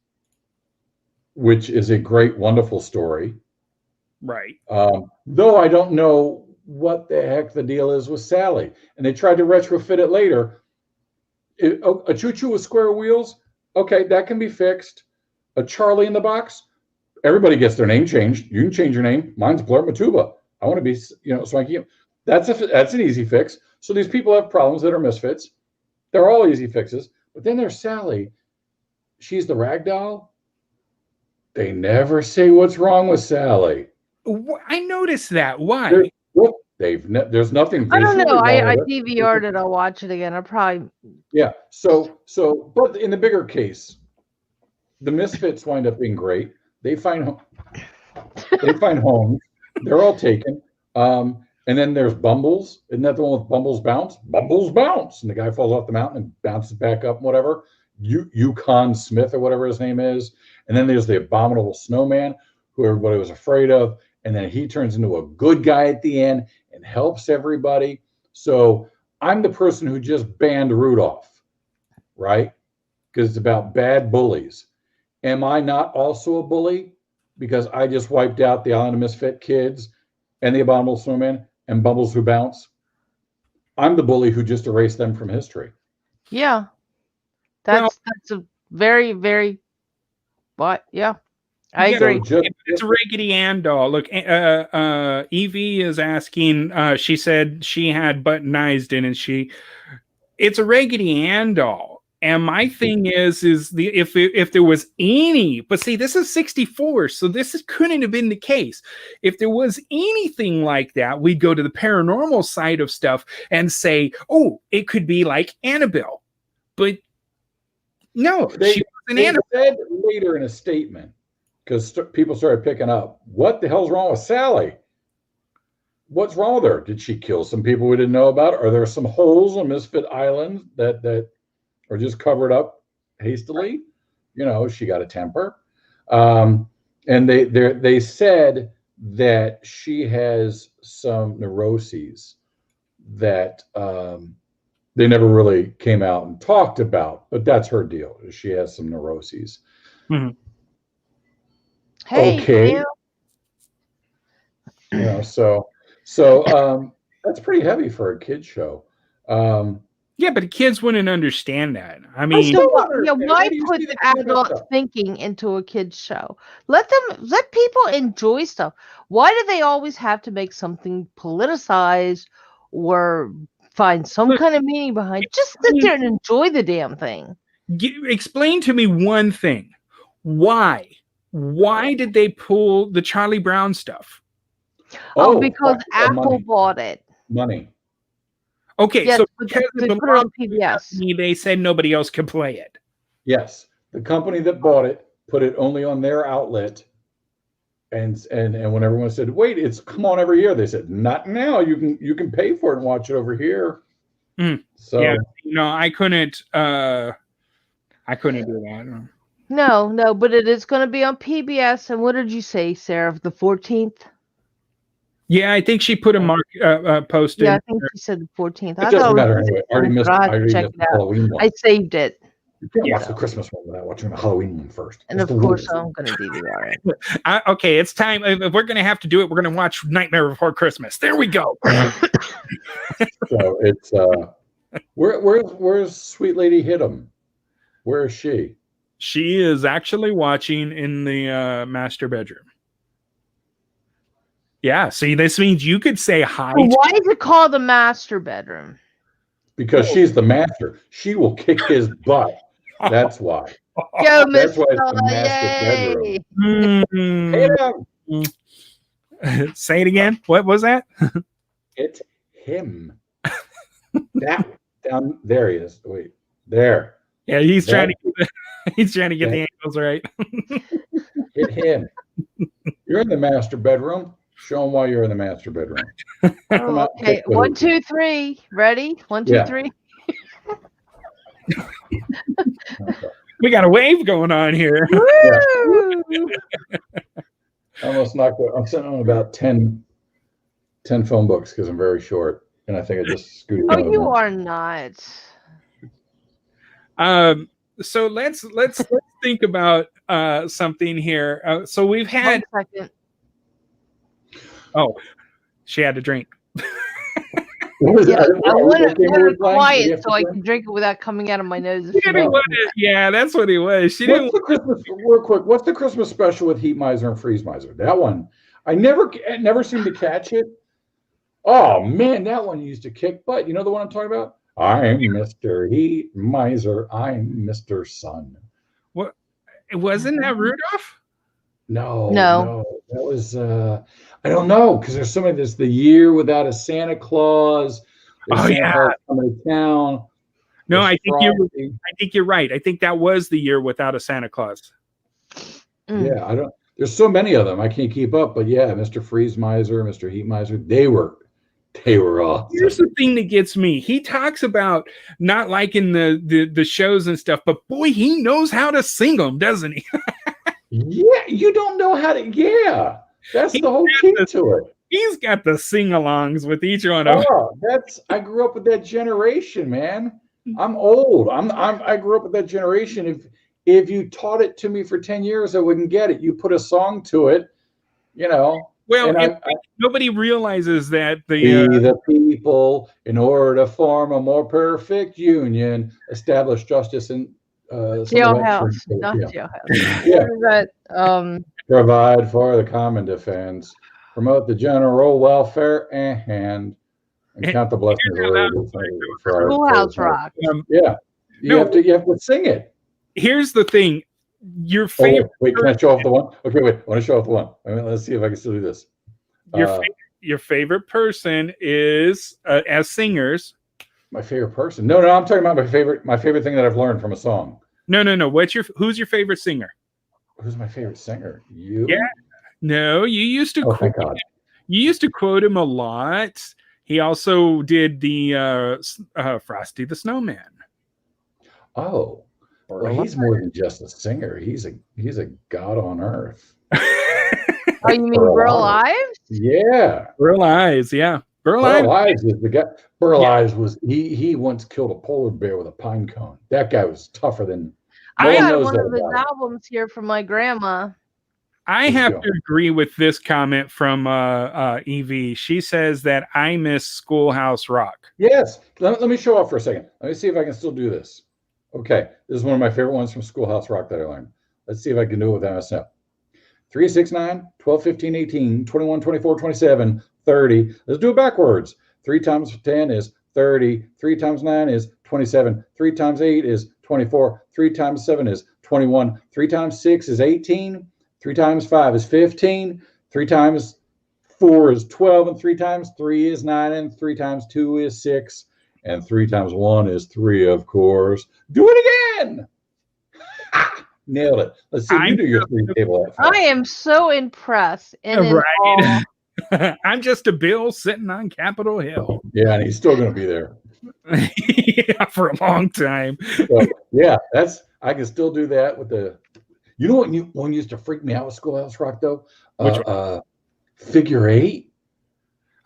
which is a great, wonderful story. Right. Though I don't know what the heck the deal is with Sally. And they tried to retrofit it later. A choo-choo with square wheels, okay, that can be fixed. A Charlie in the Box, everybody gets their name changed. You can change your name. Mine's Blurt Matuba. I want to be, Swanky. That's an easy fix. So these people have problems that are misfits. They're all easy fixes. But then there's Sally. She's the rag doll. They never say what's wrong with Sally. I noticed that. Why? There's nothing. I don't know. I DVR'd it. I'll watch it again. I'll probably. Yeah. So, but in the bigger case, the misfits wind up being great. They find homes. They're all taken. And then there's Bumbles. Isn't that the one with Bumbles Bounce? Bumbles Bounce. And the guy falls off the mountain and bounces back up and whatever. Yukon Smith or whatever his name is. And then there's the Abominable Snowman, who everybody was afraid of. And then he turns into a good guy at the end and helps everybody. So I'm the person who just banned Rudolph, right? Because it's about bad bullies. Am I not also a bully? Because I just wiped out the Island of Misfit Kids and the Abominable Snowman and Bumbles Who Bounce. I'm the bully who just erased them from history. Yeah. That's a very, very, yeah. I agree. It's a Raggedy Ann doll. Look, Evie is asking, she said she had button eyes, didn't she? It's a Raggedy Ann doll. And my thing is if there was any, but see, this is 64, so couldn't have been the case. If there was anything like that, we'd go to the paranormal side of stuff and say, oh, it could be like Annabelle. But no, she wasn't Annabelle. Said later in a statement, because people started picking up, what the hell's wrong with Sally? What's wrong with her? Did she kill some people we didn't know about? Are there some holes on Misfit Island that or just covered up hastily? You know, she got a temper. And they said that she has some neuroses that they never really came out and talked about, but that's her deal. She has some neuroses. Mm-hmm. Hey, okay. Dale. You know, so that's pretty heavy for a kid's show. Yeah, but the kids wouldn't understand that. I mean, why put the adult thinking into a kid's show? Let people enjoy stuff. Why do they always have to make something politicized or find some kind of meaning behind it? Just sit there and enjoy the damn thing. Explain to me one thing. Why did they pull the Charlie Brown stuff? Oh, because Apple bought it. Money. Okay, yes, so because they put it on PBS. They said nobody else could play it. Yes, the company that bought it put it only on their outlet, and when everyone said, "Wait, it's come on every year," they said, "Not now. You can pay for it and watch it over here." So yeah, I couldn't do that. No, but it is going to be on PBS. And what did you say, Sarah? The 14th. Yeah, I think she put a post in. Yeah, I think she said the 14th. It doesn't matter anyway. I already missed the Halloween one. I saved it. You can't watch the Christmas one without watching the Halloween one first. And of course, I'm going to DVR it. Okay, it's time. If we're going to have to do it, we're going to watch Nightmare Before Christmas. There we go. So it's where's Sweet Lady Hit'em? Where is she? She is actually watching in the master bedroom. Yeah, see, this means you could say hi. Well, why is it called the master bedroom? Because she's the master. She will kick his butt. That's why. Go, That's why it's the master bedroom. Say it again. What was that? It's him. That down there he is. Wait, there. Yeah, he's trying to get the angles right. Hit him. You're in the master bedroom. Show them why you're in the master bedroom. Okay, 1, 2, 3. Ready? 1, 2, 3. We got a wave going on here. I almost knocked it. I'm sitting on about 10 phone books because I'm very short, and I think I just scooted. Oh, you are not. So let's think about something here. So we've had. 1 second. Oh, she had to drink. Yeah, I want it quiet so I can drink it without coming out of my nose. Yeah, that's what it was. She didn't. Real quick, what's the Christmas special with Heat Miser and Freeze Miser? That one, I never seemed to catch it. Oh man, that one used to kick butt. You know the one I'm talking about? I'm Mr. Heat Miser. I'm Mr. Sun. What? Wasn't that Rudolph? No. That was I don't know, because there's so many. There's the year without a Santa Claus. Santa Claus coming to town. No, I think you're right. I think that was the year without a Santa Claus. Yeah, I don't. There's so many of them. I can't keep up. But yeah, Mr. Freeze Miser, Mr. Heat Miser, they were all. Here's the thing that gets me. He talks about not liking the shows and stuff, but boy, he knows how to sing them, doesn't he? Yeah, you don't know how to. Yeah, that's the whole key to it. He's got the sing-alongs with each one of them. I grew up with that generation, man. I'm old. I grew up with that generation. If you taught it to me for 10 years, I wouldn't get it. You put a song to it, you know. Well, nobody realizes that the people, in order to form a more perfect union, establish justice and jailhouse, not jailhouse. Yeah. Provide for the common defense, promote the general welfare, and count the blessings of Schoolhouse Rock. Yeah. You have to sing it. Here's the thing. Your Oh, favorite wait, can I show off the one? Okay, wait, I want to show off the one. Let's see if I can still do this. your favorite person is as singers. My favorite person? No, I'm talking about my favorite thing that I've learned from a song. No. Who's your favorite singer? Who's my favorite singer? You? Yeah. No, you used to. Thank God. You used to quote him a lot. He also did the Frosty the Snowman. Oh, well, he's more than just a singer. He's a god on earth. Oh, you mean Burl Ives? Yeah. Burl Ives, yeah. Burl Ives is the guy. Burl Ives was he once killed a polar bear with a pine cone. That guy was tougher than. I got one of his albums here from my grandma. I have to agree with this comment from Evie. She says that I miss Schoolhouse Rock. Yes. Let me show off for a second. Let me see if I can still do this. Okay. This is one of my favorite ones from Schoolhouse Rock that I learned. Let's see if I can do it without messing up. 3, 6, 9, 12, 15, 18, 21, 24, 27, 30. Let's do it backwards. 3 times 10 is 30. 3 times 9 is 27. 3 times 8 is 24. 3 times 7 is 21. 3 times 6 is 18. 3 times 5 is 15. 3 times 4 is 12. And 3 times 3 is 9. And 3 times 2 is 6. And 3 times 1 is 3, of course. Do it again. Nailed it. Let's see if you do your 3 table. I am so impressed. And right. I'm just a Bill sitting on Capitol Hill. Yeah, and he's still going to be there. Yeah, for a long time. So, yeah, I can still do that with the. You know what one used to freak me out with Schoolhouse Rock though? Figure 8.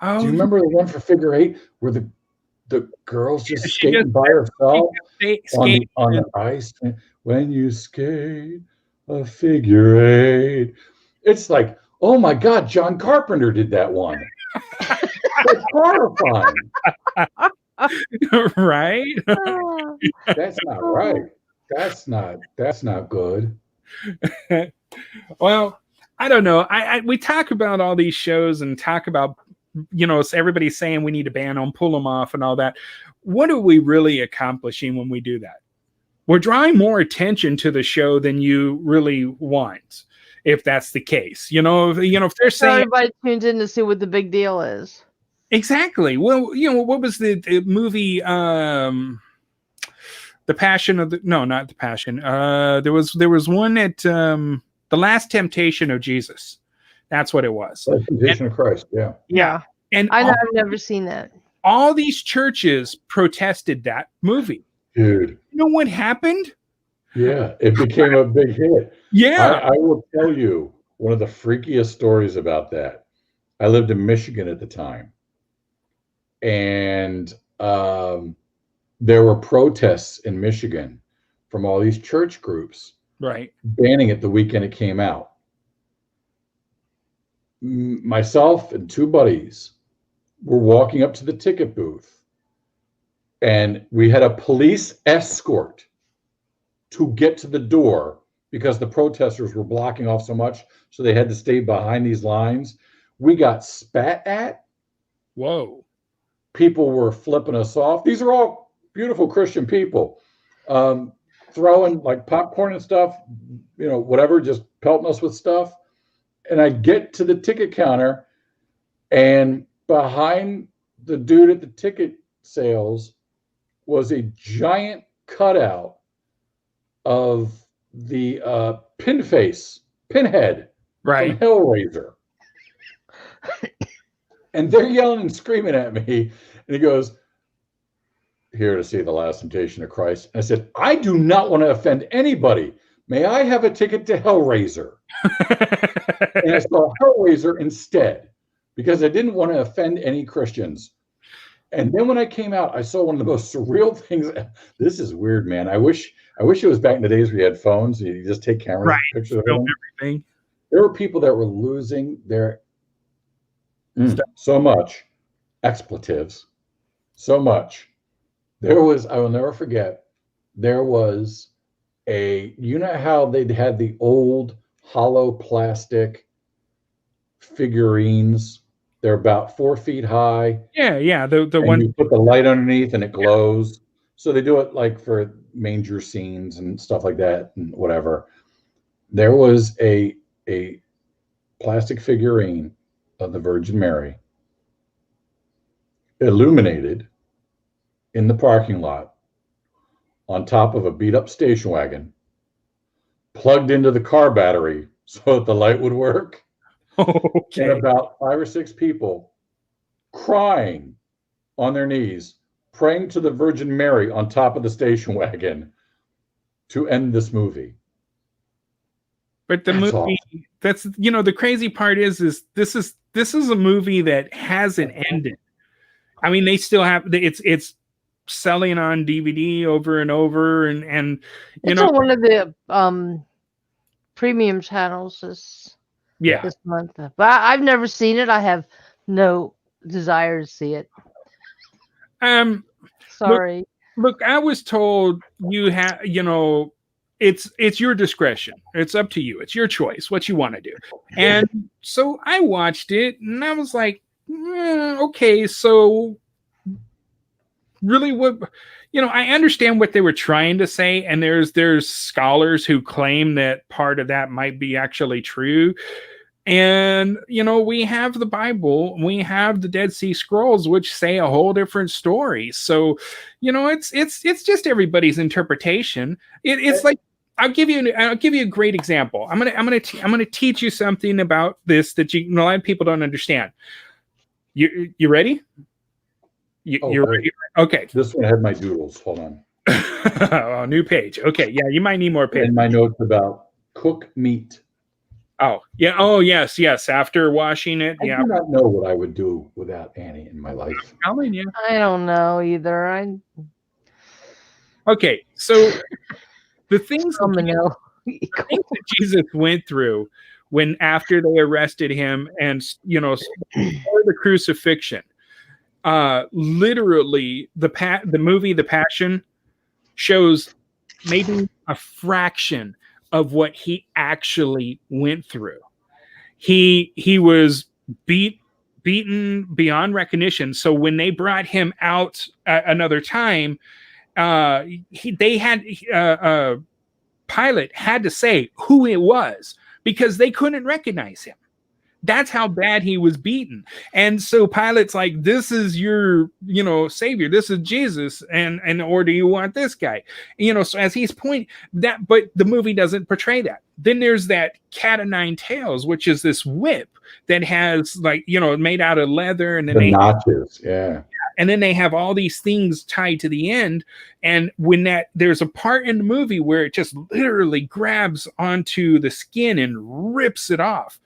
Oh, do you remember the one for Figure 8 where the girl's just skating by herself on the ice? When you skate a figure 8, it's like, oh my God, John Carpenter did that one. That's horrifying. Right? That's not right. That's not good. Well, I don't know. We talk about all these shows and talk about, everybody's saying we need to ban them, pull them off, and all that. What are we really accomplishing when we do that? We're drawing more attention to the show than you really want, if that's the case. If they're saying everybody tunes in to see what the big deal is. Exactly. Well, what was the movie? The Passion of not the Passion. There was one at The Last Temptation of Jesus. That's what it was. Last Temptation of Christ. Yeah. Yeah. And I've never seen that. All these churches protested that movie. Dude. You know what happened? Yeah, it became a big hit. Yeah. I will tell you one of the freakiest stories about that. I lived in Michigan at the time. And there were protests in Michigan from all these church groups, right, banning it the weekend it came out. Myself and 2 buddies were walking up to the ticket booth, and we had a police escort to get to the door because the protesters were blocking off so much, so they had to stay behind these lines. We got spat at. Whoa. People were flipping us off. These are all beautiful Christian people, throwing like popcorn and stuff, whatever, just pelting us with stuff. And I get to the ticket counter, and behind the dude at the ticket sales was a giant cutout of the Pinhead, right, from Hellraiser. And they're yelling and screaming at me. And he goes, "Here to see The Last Temptation of Christ." And I said, "I do not want to offend anybody. May I have a ticket to Hellraiser?" And I saw Hellraiser instead because I didn't want to offend any Christians. And then when I came out, I saw one of the most surreal things. This is weird, man. I wish it was back in the days where you had phones. You just take cameras, pictures of everything. There were people that were losing their so much expletives, so much. I will never forget, there was how they'd had the old hollow plastic figurines. They're about 4 feet high. Yeah. The one you put the light underneath and it glows. So they do it like for manger scenes and stuff like that and whatever. There was a plastic figurine of the Virgin Mary illuminated in the parking lot on top of a beat up station wagon, plugged into the car battery so that the light would work. Okay. And about 5 or 6 people crying on their knees, praying to the Virgin Mary on top of the station wagon to end this movie. But the That's movie, awesome. that's, you know, the crazy part is this is a movie that hasn't ended. I mean, they still have it's selling on DVD over and over, and you It's know, on one of the premium channels this month. But I've never seen it. I have no desire to see it. Sorry. Look, I was told you have, you know, it's your discretion. It's up to you. It's your choice what you want to do. And so I watched it and I was like, okay, so really what, you know, I understand what they were trying to say, and there's scholars who claim that part of that might be actually true. And, you know, we have the Bible, we have the Dead Sea Scrolls, which say a whole different story. So, you know, it's just everybody's interpretation. It's like, I'll give you a great example. I'm gonna teach you something about this that a lot of people don't understand. You ready? You're ready? Okay. This one had my doodles. Hold on. Oh, new page. Okay, yeah, you might need more paper. And my notes about cook meat. Oh, yeah. Oh, yes. After washing it, I do not know what I would do without Annie in my life. I'm telling you. I don't know either. Okay, so the things that Jesus went through when after they arrested him and, you know, for the crucifixion, literally the movie The Passion shows maybe a fraction of what he actually went through. He was beaten beyond recognition. So when they brought him out another time, Pilate had to say who it was because they couldn't recognize him. That's how bad he was beaten. And so Pilate's like, this is your, you know, savior. This is Jesus. And or do you want this guy? You know, so as he's pointing that, but the movie doesn't portray that. Then there's that cat o' nine tails, which is this whip that has, like, you know, made out of leather, and then the notches. Yeah. And then they have all these things tied to the end. And when there's a part in the movie where it just literally grabs onto the skin and rips it off.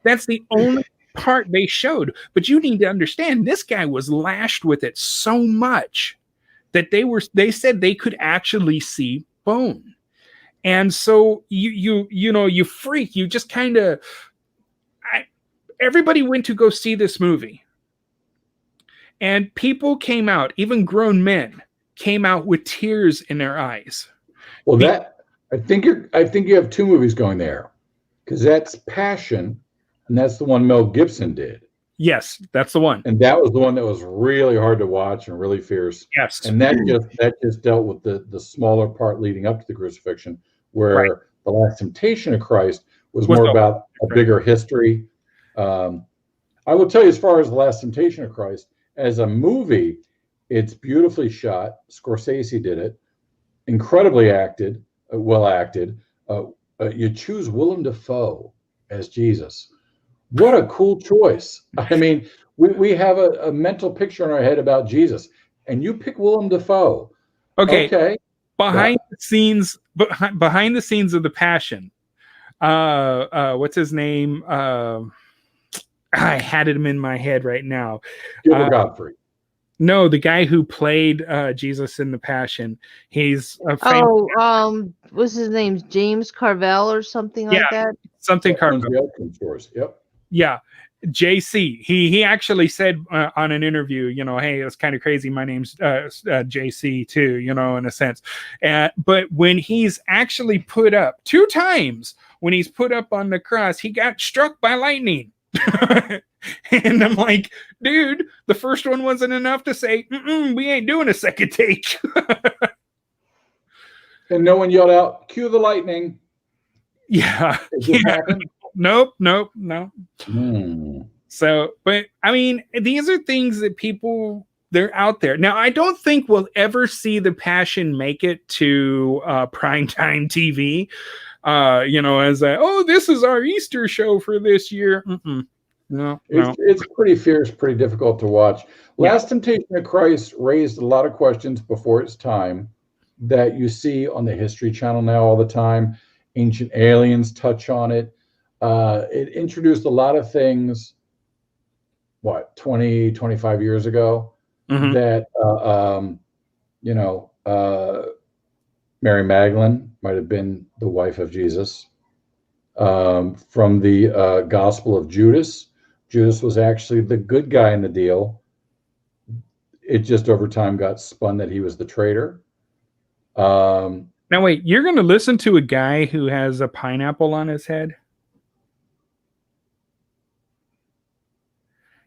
That's the only part they showed. But you need to understand, this guy was lashed with it so much that they said they could actually see bone. And so you freak, you just kind of, everybody went to go see this movie. And people came out, even grown men came out with tears in their eyes. Well, I think you have 2 movies going there, because that's Passion. And that's the one Mel Gibson did. Yes, that's the one. And that was the one that was really hard to watch and really fierce. Yes. And that just dealt with the smaller part leading up to the crucifixion, where The Last Temptation of Christ was more about a bigger history. I will tell you, as far as The Last Temptation of Christ, as a movie, it's beautifully shot. Scorsese did it. Incredibly well acted. You choose Willem Dafoe as Jesus. What a cool choice. I mean, we have a mental picture in our head about Jesus, and you pick Willem Dafoe. Okay. Behind the scenes of The Passion, what's his name? I had him in my head right now. Gilbert Godfrey. No, the guy who played Jesus in The Passion. He's a what's his name? James Carvell or something like that? Something Carvell. Yep. Yeah, JC. He actually said on an interview, you know, hey, it's kind of crazy. My name's JC too, you know, in a sense. But when he's actually put up 2 times, when he's put up on the cross, he got struck by lightning. And I'm like, dude, the first one wasn't enough to say, we ain't doing a second take. And no one yelled out, cue the lightning. Yeah. It just happened? Nope. So, but I mean, these are things that people, they're out there. Now, I don't think we'll ever see The Passion make it to primetime TV, as this is our Easter show for this year. No. It's pretty fierce, pretty difficult to watch. Last Temptation of Christ raised a lot of questions before its time that you see on the History Channel now all the time. Ancient Aliens touch on it. It introduced a lot of things, 20, 25 years ago, that, Mary Magdalene might have been the wife of Jesus. From the Gospel of Judas, Judas was actually the good guy in the deal. It just over time got spun that he was the traitor. Now, wait, you're going to listen to a guy who has a pineapple on his head?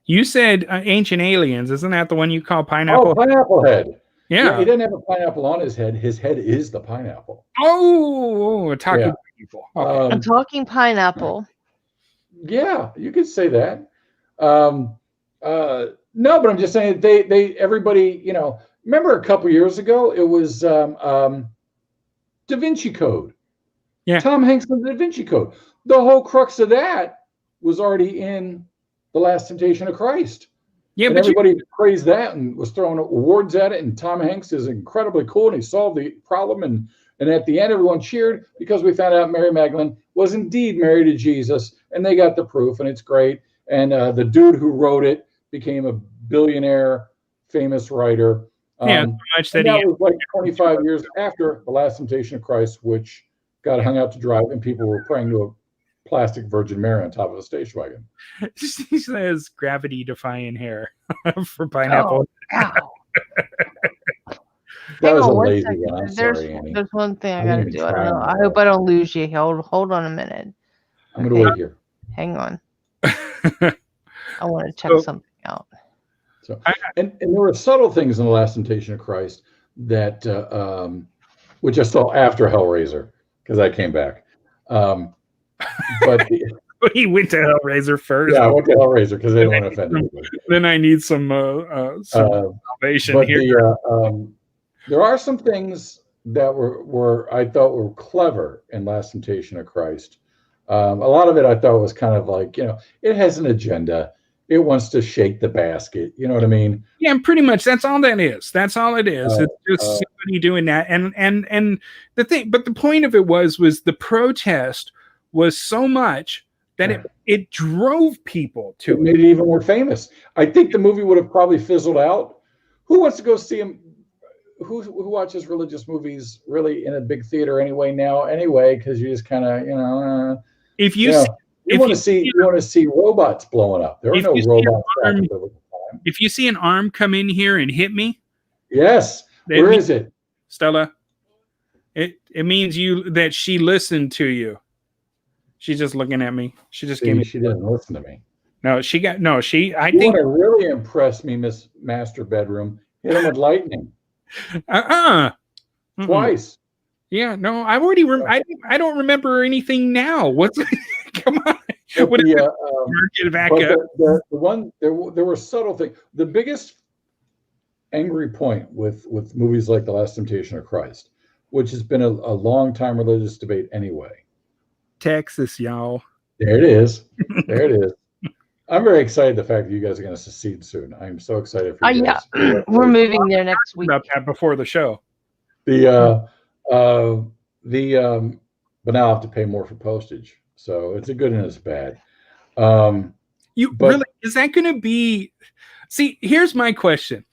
You said Ancient Aliens. Isn't that the one you call Pineapple? Oh, Pineapple Head. Yeah. He didn't have a pineapple on his head. His head is the pineapple. Oh, talking people. Okay. I'm talking pineapple. Yeah, you could say that. No, but I'm just saying everybody, remember a couple years ago, it was Da Vinci Code. Yeah. Tom Hanks in the Da Vinci Code. The whole crux of that was already in The Last Temptation of Christ. Yeah, and everybody praised that and was throwing awards at it. And Tom Hanks is incredibly cool, and he solved the problem. And at the end, everyone cheered because we found out Mary Magdalene was indeed married to Jesus, and they got the proof, and it's great. And the dude who wrote it became a billionaire, famous writer. So much that was like 25 years after The Last Temptation of Christ, which got hung out to dry, and people were praying to a plastic Virgin Mary on top of a station wagon. He says gravity-defying hair for pineapple. Oh, That was a lazy one. I'm sorry, Annie. There's one thing I gotta do. I don't know. I hope I don't lose you. Hold on a minute. I'm gonna wait here. Hang on. I want to check something out. So, and there were subtle things in The Last Temptation of Christ that, which I saw after Hellraiser because I came back. But he went to Hellraiser first. Yeah, I went to Hellraizer because they don't want to offend anybody. Then I need some salvation here. There are some things that were I thought were clever in Last Temptation of Christ. A lot of it I thought was kind of like, it has an agenda. It wants to shake the basket. You know what I mean? Yeah, and pretty much that's all that is. That's all it is. It's just somebody doing that. And the thing, but the point of it was the protest was so much that it drove people to it. Made it even more famous. I think the movie would have probably fizzled out. Who wants to go see him? Who watches religious movies really in a big theater anyway? Because you just kind of, if you want to see robots blowing up. There are no robots. If you see an arm come in here and hit me, yes. Where is it, Stella? It means that she listened to you. She's just looking at me. She just gave me. She didn't listen to me. No, I think. You want to really impress me, Miss Master Bedroom? Hit him with lightning. Twice. Yeah, no, I already. I don't remember anything now. What's? Come on. What is back up? The one there were subtle things. The biggest angry point with movies like The Last Temptation of Christ, which has been a long time religious debate anyway. Texas, y'all. There it is. There it is. I'm very excited the fact that you guys are going to secede soon. I'm so excited for you guys. Yeah, we're moving there next week. About that before the show. But now I have to pay more for postage. So it's a good and it's bad. Really, is that going to be? See, here's my question.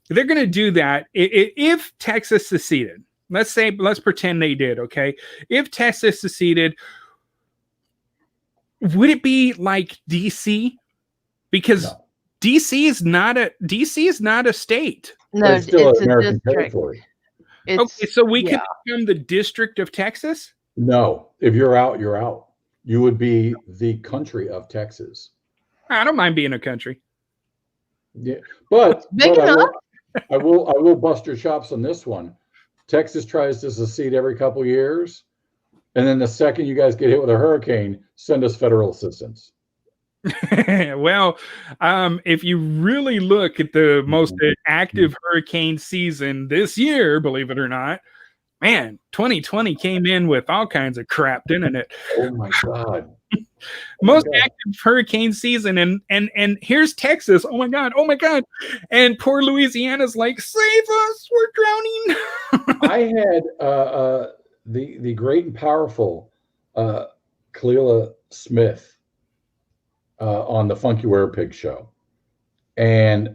They're going to do that if Texas seceded. Let's pretend they did. Okay, if Texas seceded, would it be like DC? Because no. DC is not a state. No, it's still it's American district. territory. Okay, so we could become the District of Texas? No, if you're out, you're out. You would be the country of Texas. I don't mind being a country. Yeah, but Big enough. I will bust your chops on this one. Texas tries to secede every couple years, and then the second you guys get hit with a hurricane, send us federal assistance. Well, if you really look at the most active hurricane season this year, believe it or not, man, 2020 came in with all kinds of crap, didn't it? Oh my God. Most active hurricane season, and here's Texas. Oh my God. And poor Louisiana's like, save us, we're drowning. I had the great and powerful Kalila Smith on the Funky Werepig show, and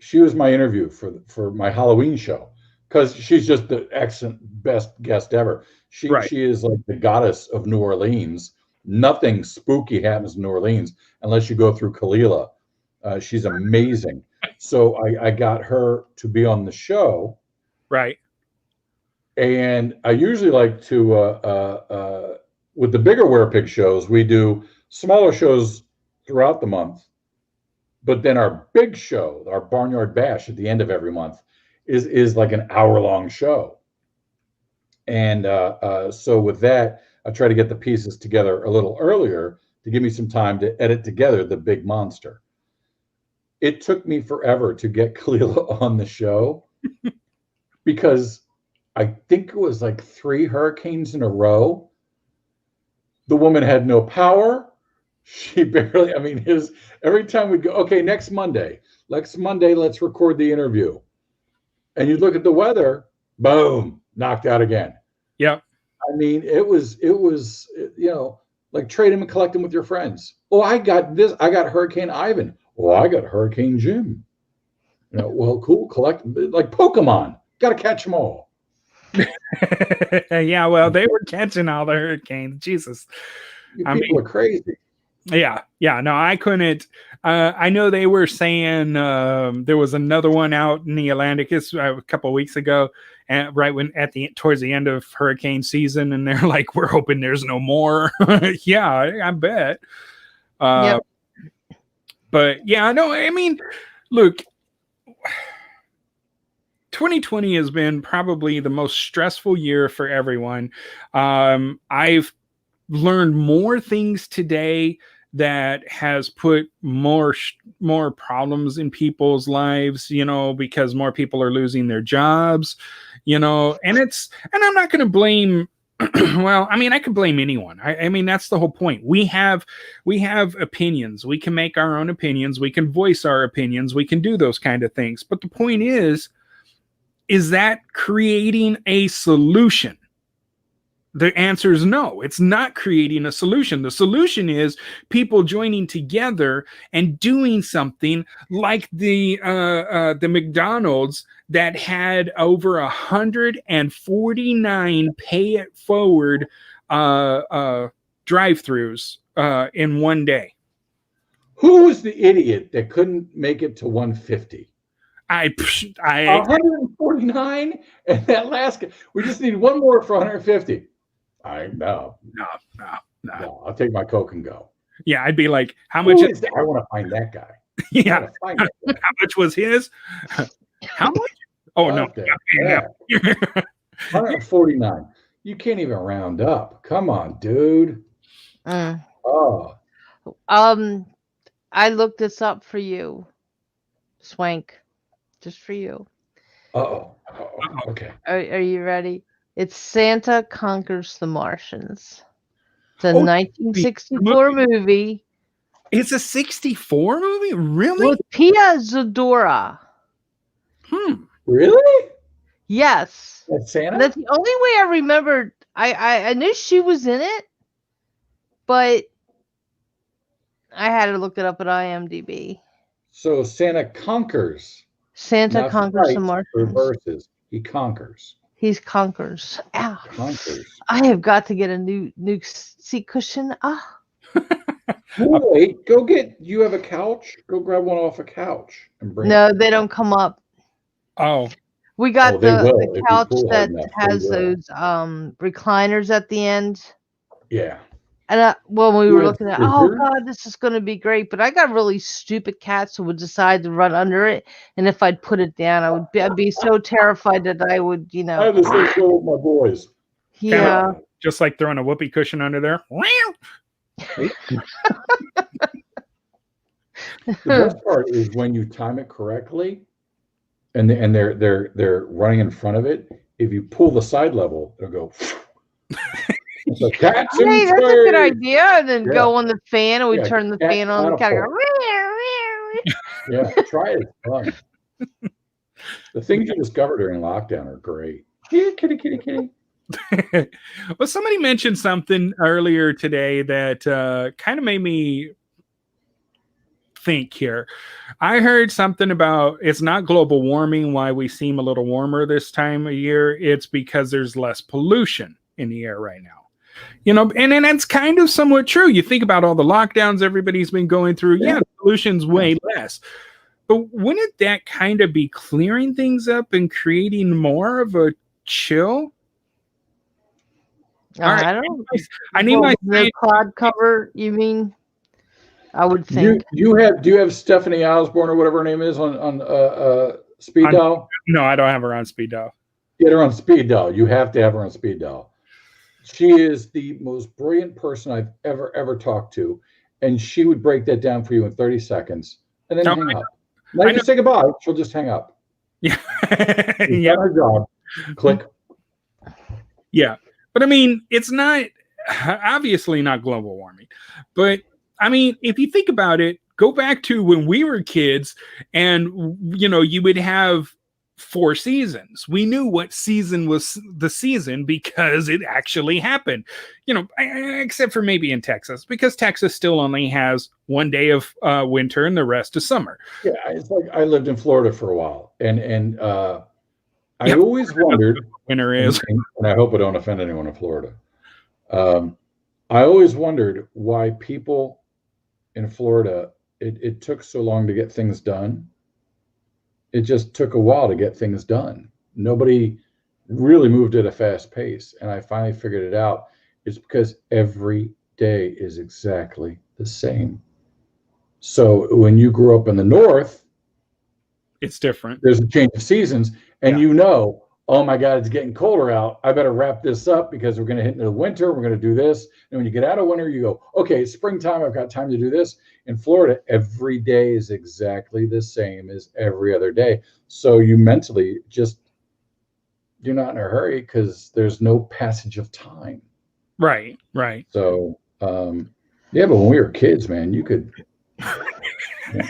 she was my interview for my Halloween show, because she's just the excellent, best guest ever. She is like the goddess of New Orleans. Nothing spooky happens in New Orleans unless you go through Kalila. She's amazing. So I got her to be on the show. Right. And I usually like to, with the bigger Werepig shows, we do smaller shows throughout the month. But then our big show, our Barnyard Bash at the end of every month, is like an hour-long show. And so with that, I try to get the pieces together a little earlier to give me some time to edit together the big monster. It took me forever to get Kalila on the show because I think it was like 3 hurricanes in a row. The woman had no power. She barely, every time we'd go, okay, next Monday, let's record the interview. And you look at the weather, boom, knocked out again. Yep. It was, like trade them and collect them with your friends. Oh, I got Hurricane Ivan. Oh, I got Hurricane Jim. Well, cool, collect, like Pokemon. Got to catch them all. Yeah, well, they were catching all the hurricanes. Jesus. People are crazy. Yeah. No, I couldn't. I know they were saying there was another one out in the Atlantic a couple of weeks ago, and towards the end of hurricane season, and they're like, "We're hoping there's no more." Yeah, I bet. Yep. But yeah, no, look, 2020 has been probably the most stressful year for everyone. I've learned more things today that has put more problems in people's lives, because more people are losing their jobs, and I'm not going to blame, well, I can blame anyone. That's the whole point. We have opinions. We can make our own opinions. We can voice our opinions. We can do those kind of things. But the point is that creating a solution? The answer is no. It's not creating a solution. The solution is people joining together and doing something like the McDonald's that had over 149 pay it forward drive-throughs in one day. Who was the idiot that couldn't make it to 150? 149, and that last, we just need one more for 150. No. I'll take my Coke and go. Yeah, I'd be like, how much is that? I want to find that guy. Yeah. How much was his? How much? Oh, no. Yeah. 149. You can't even round up. Come on, dude. Oh. I looked this up for you, Swank, just for you. Okay. Are you ready? It's Santa Conquers the Martians. It's a 1964 movie. It's a 64 movie? Really? With Pia Zadora. Really? Yes. That's Santa? That's the only way I remembered. I knew she was in it, but I had to look it up at IMDb. So Santa conquers. Santa Conquers the Martians. Reverses. He conquers. He conquers. Ow. Conquers. I have got to get a new seat cushion. Wait, you have a couch? Go grab one off a couch and bring No, they don't come up. Oh. We got the couch that has those recliners at the end. Yeah. And when we You were had looking at, oh scissors? God, this is going to be great. But I got really stupid cats who would decide to run under it. And if I'd put it down, I'd be so terrified that I would, I had the same deal with my boys. yeah. Just like throwing a whoopee cushion under there. The best part is when you time it correctly, and they're running in front of it. If you pull the side level, it'll go. It's like, cats in Hey, that's a good trade. idea. And then go on the fan, and we Yeah, turn the cat fan on. The cat catapult. Yeah, try it. It's fun. The things you discover during lockdown are great. Yeah, kitty, kitty, kitty. Well, somebody mentioned something earlier today that kind of made me think here. I heard something about it's not global warming, why we seem a little warmer this time of year. It's because there's less pollution in the air right now. You know, and that's kind of somewhat true. You think about all the lockdowns everybody's been going through. Yeah, pollution's way less. But wouldn't that kind of be clearing things up and creating more of a chill? All right. I don't. I need my the cloud cover. You mean? I would think. Do you have Stephanie Osborne or whatever her name is on speed dial? No, I don't have her on speed dial. Get her on speed dial. You have to have her on speed dial. She is the most brilliant person I've ever talked to, and she would break that down for you in 30 seconds and then hang up. Not even say goodbye. She'll just hang up. Yeah. Yeah. Her job. Click. Yeah. But I mean, it's not obviously not global warming. But I mean, if you think about it, go back to when we were kids and, you know, you would have 4 seasons. We knew what season was the season because it actually happened, you know, except for maybe in Texas, because Texas still only has 1 day of winter and the rest is summer. Yeah. It's like I lived in Florida for a while and I always wondered, winter is, and I hope I don't offend anyone in Florida. I always wondered why people in Florida, it took so long to get things done. It just took a while to get things done. Nobody really moved at a fast pace. And I finally figured it out. It's because every day is exactly the same. So when you grew up in the North, it's different. There's a change of seasons, and you know, oh my God, it's getting colder out. I better wrap this up because we're going to hit into the winter. We're going to do this. And when you get out of winter, you go, okay, it's springtime. I've got time to do this. In Florida, every day is exactly the same as every other day. So you mentally just, you're not in a hurry because there's no passage of time. Right, right. So, yeah, but when we were kids, man, you could. Yeah.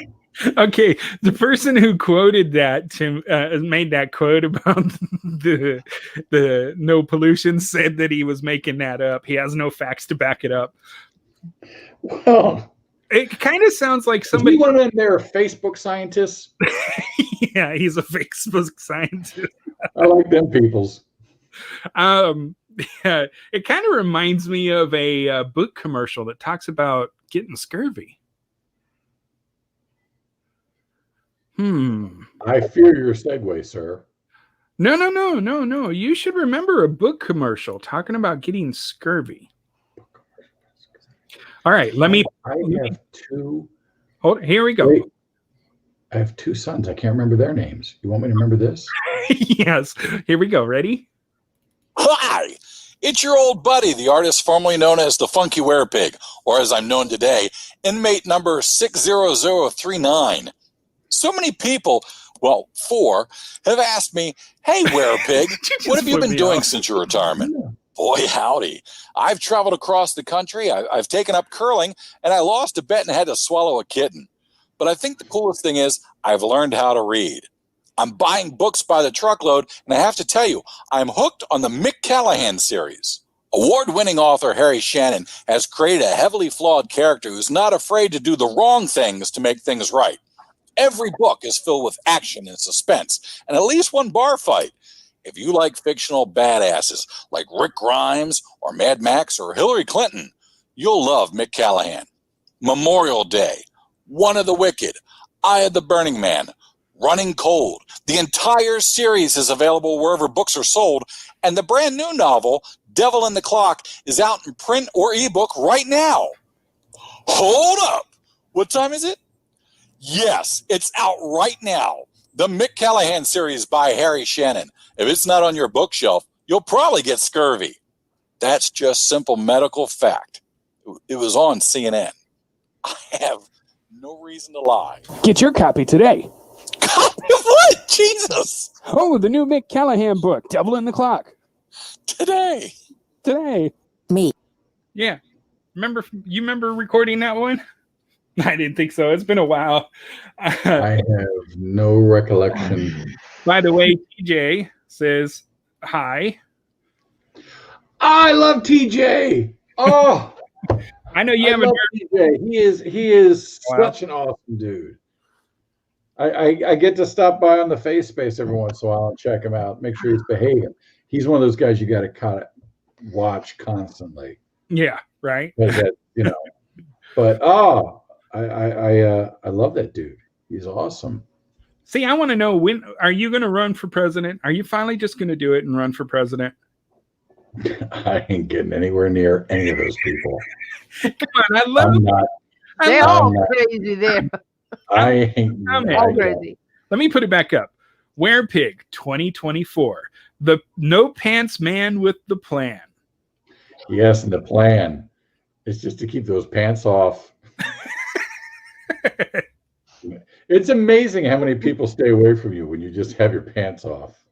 Okay, the person who quoted that to made that quote about the no pollution said that he was making that up. He has no facts to back it up. Well, it kind of sounds like somebody. One of them there, Facebook scientists. Yeah, he's a Facebook scientist. I like them peoples. Yeah, it kind of reminds me of a book commercial that talks about getting scurvy. I fear your segue, sir. No. You should remember a book commercial talking about getting scurvy. All right, let me. I have 2. Hold. Here we go. Wait, I have 2 sons. I can't remember their names. You want me to remember this? Yes. Here we go. Ready? Hi, it's your old buddy, the artist formerly known as the Funky Werepig, or as I'm known today, inmate number 60039. So many people, well, 4, have asked me, hey, Werepig, what have you been doing since your retirement? Yeah. Boy, howdy. I've traveled across the country, I've taken up curling, and I lost a bet and had to swallow a kitten. But I think the coolest thing is I've learned how to read. I'm buying books by the truckload, and I have to tell you, I'm hooked on the Mick Callahan series. Award-winning author Harry Shannon has created a heavily flawed character who's not afraid to do the wrong things to make things right. Every book is filled with action and suspense, and at least one bar fight. If you like fictional badasses like Rick Grimes or Mad Max or Hillary Clinton, you'll love Mick Callahan. Memorial Day, One of the Wicked, Eye of the Burning Man, Running Cold. The entire series is available wherever books are sold, and the brand new novel, Devil in the Clock is out in print or ebook right now. Hold up. What time is it? Yes, it's out right now. The Mick Callahan series by Harry Shannon. If it's not on your bookshelf, you'll probably get scurvy. That's just simple medical fact. It was on CNN. I have no reason to lie. Get your copy today. Copy of what? Jesus. Oh, the new Mick Callahan book, Devil in the Clock. Today. Yeah. You remember recording that one? I didn't think so. It's been a while. I have no recollection. By the way, TJ says hi. I love TJ. Oh, I know you haven't heard. TJ. He is Wow. such an awesome dude. I get to stop by on the face space every once in a while and check him out. Make sure he's behaving. He's one of those guys you got to kind of watch constantly. Yeah, right. That, but I love that dude. He's awesome. See, I want to know, when are you going to run for president? Are you finally just going to do it and run for president? I ain't getting anywhere near any of those people. Come on, I love I'm not. They're I'm all not- crazy there. I ain't. I'm I- All crazy. Let me put it back up. Werepig 2024. The no pants man with the plan. Yes, and the plan is just to keep those pants off. It's amazing how many people stay away from you when you just have your pants off.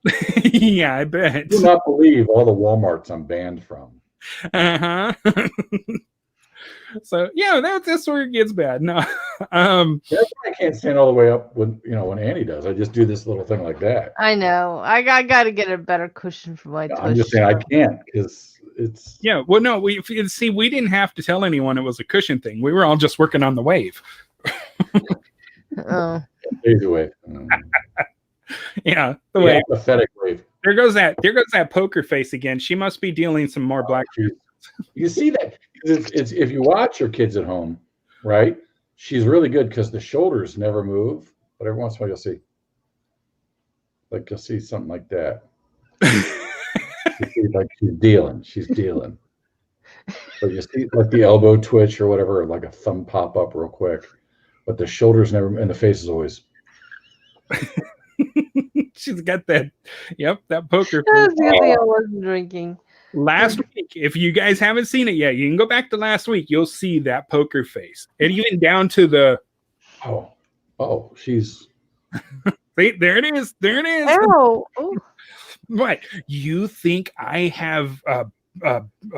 Yeah, I bet. Do not believe all the Walmarts I'm banned from. Uh-huh. So yeah, that's where it gets bad. No. That's why I can't stand all the way up when Annie does. I just do this little thing like that. I know. I got to get a better cushion for my I'm just saying I can't because it's Yeah, well, no, we didn't have to tell anyone it was a cushion thing. We were all just working on the wave. Oh. days away. Yeah, the wave. Pathetic wave. There goes that poker face again. She must be dealing some more black. You see that? It's if you watch your kids at home, right? She's really good because the shoulders never move, but every once in a while you'll see something like that. You see, like she's dealing. But you see like the elbow twitch or whatever, like a thumb pop up real quick, but the shoulders never, and the face is always. She's got that. Yep, that poker That's face. the thing I wasn't drinking. Last week, if you guys haven't seen it yet, you can go back to last week. You'll see that poker face, and even down to the. Oh, she's. See, there it is. There it is. Ow. Oh. What? You think I have a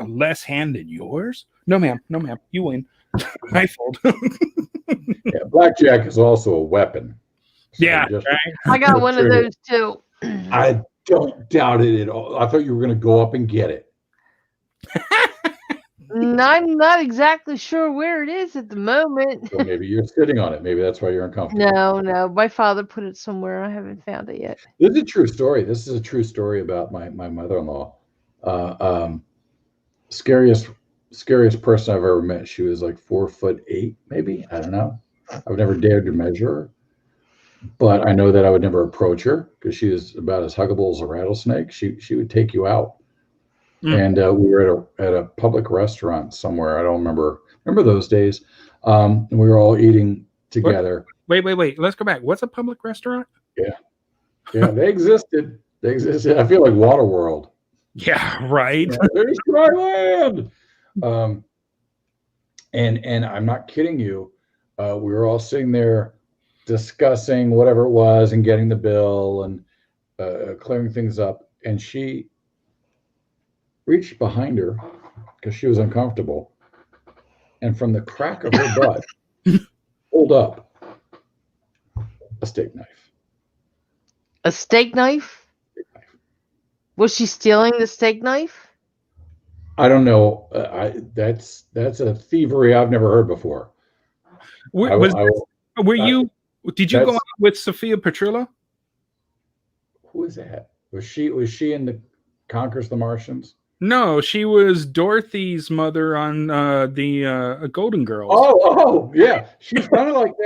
less hand than yours? No, ma'am. No, ma'am. You win. I fold. Yeah, blackjack is also a weapon. So Yeah, just- right? I got one of those too. I don't doubt it at all. I thought you were going to go up and get it. I'm not exactly sure where it is at the moment. So maybe you're sitting on it. Maybe that's why you're uncomfortable. No. My father put it somewhere. I haven't found it yet. This is a true story. This is a true story about my mother-in-law. Scariest person I've ever met. She was like 4'8", maybe. I don't know. I've never dared to measure her. But I know that I would never approach her because she was about as huggable as a rattlesnake. She would take you out. And we were at a public restaurant somewhere. I don't remember those days. And we were all eating together. Wait. Let's go back. What's a public restaurant? Yeah, they existed. I feel like Waterworld. Yeah, right. Yeah, there's dry land. And I'm not kidding you. We were all sitting there discussing whatever it was and getting the bill and clearing things up. And she reached behind her because she was uncomfortable. And from the crack of her butt, pulled up a steak knife. A steak knife? Was she stealing the steak knife? I don't know. That's a thievery I've never heard before. Did you go out with Sophia Petrillo? Who is that? Was she in the Conquers the Martians? No, she was Dorothy's mother on the Golden Girls. Oh, yeah. She was kind of like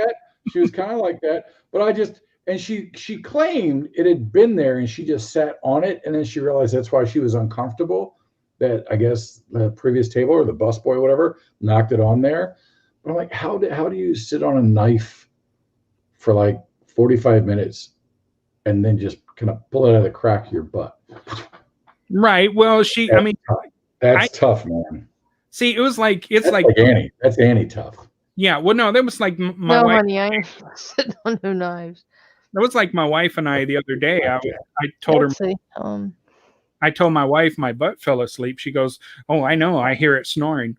that. But she claimed it had been there and she just sat on it and then she realized that's why she was uncomfortable. that I guess the previous table or the busboy or whatever knocked it on there. But I'm like, how do you sit on a knife for like 45 minutes and then just kind of pull it out of the crack of your butt? Right. Well, That's tough, man. See, it's like Annie. That's Annie tough. Yeah. Well, no, that was like my no, wife. honey, I ain't sitting on no knives. That was like my wife and I the other day. I told her. Let's see. I told my wife my butt fell asleep. She goes, "Oh, I know. I hear it snoring."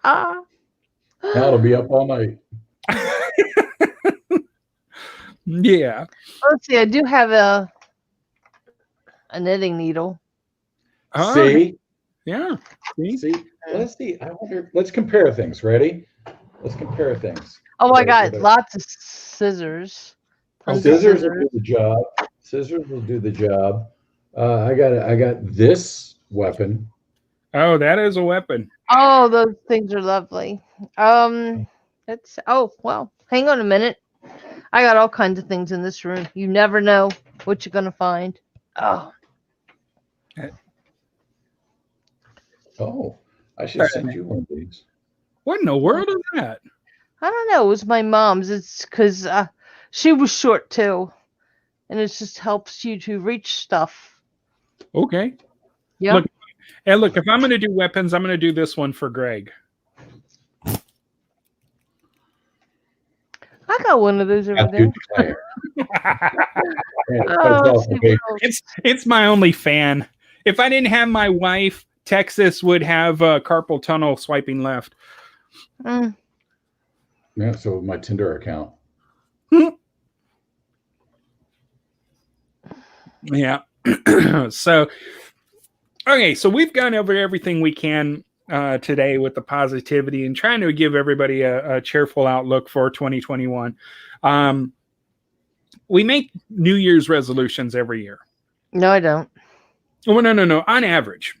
Now it'll be up all night. Yeah. Let's see. I do have a knitting needle. Oh, See? yeah. See? Let's see. Let's compare things. Ready? Let's compare things. Oh my God! Lots of scissors. Scissors will do the job. Scissors will do the job. I got this weapon. Oh, that is a weapon. Oh, those things are lovely. It's well, hang on a minute. I got all kinds of things in this room. You never know what you're gonna find. Oh, I should send you one of these. What in the world is that? I don't know. It was my mom's. It's because she was short too, and it just helps you to reach stuff. Okay. Yeah. Look, if I'm going to do weapons, I'm going to do this one for Greg. I got one of those over there. It's my only fan. If I didn't have my wife, Texas would have carpal tunnel swiping left. Mm. Yeah, so my Tinder account. Yeah. So we've gone over everything we can today with the positivity and trying to give everybody a cheerful outlook for 2021. We make New Year's resolutions every year. No, I don't. Oh, no. On average,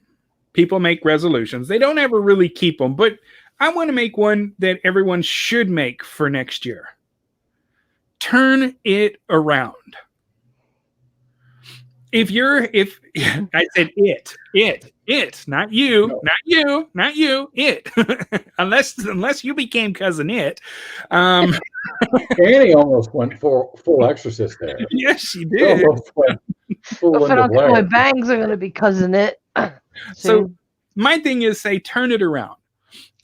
people make resolutions. They don't ever really keep them, but I want to make one that everyone should make for next year. Turn it around. If I said it, not you, it, unless you became cousin it. Annie almost went full exorcist there. Yes, she did. If I don't cut my bangs, I'm going to be cousin it. So my thing is, say, turn it around.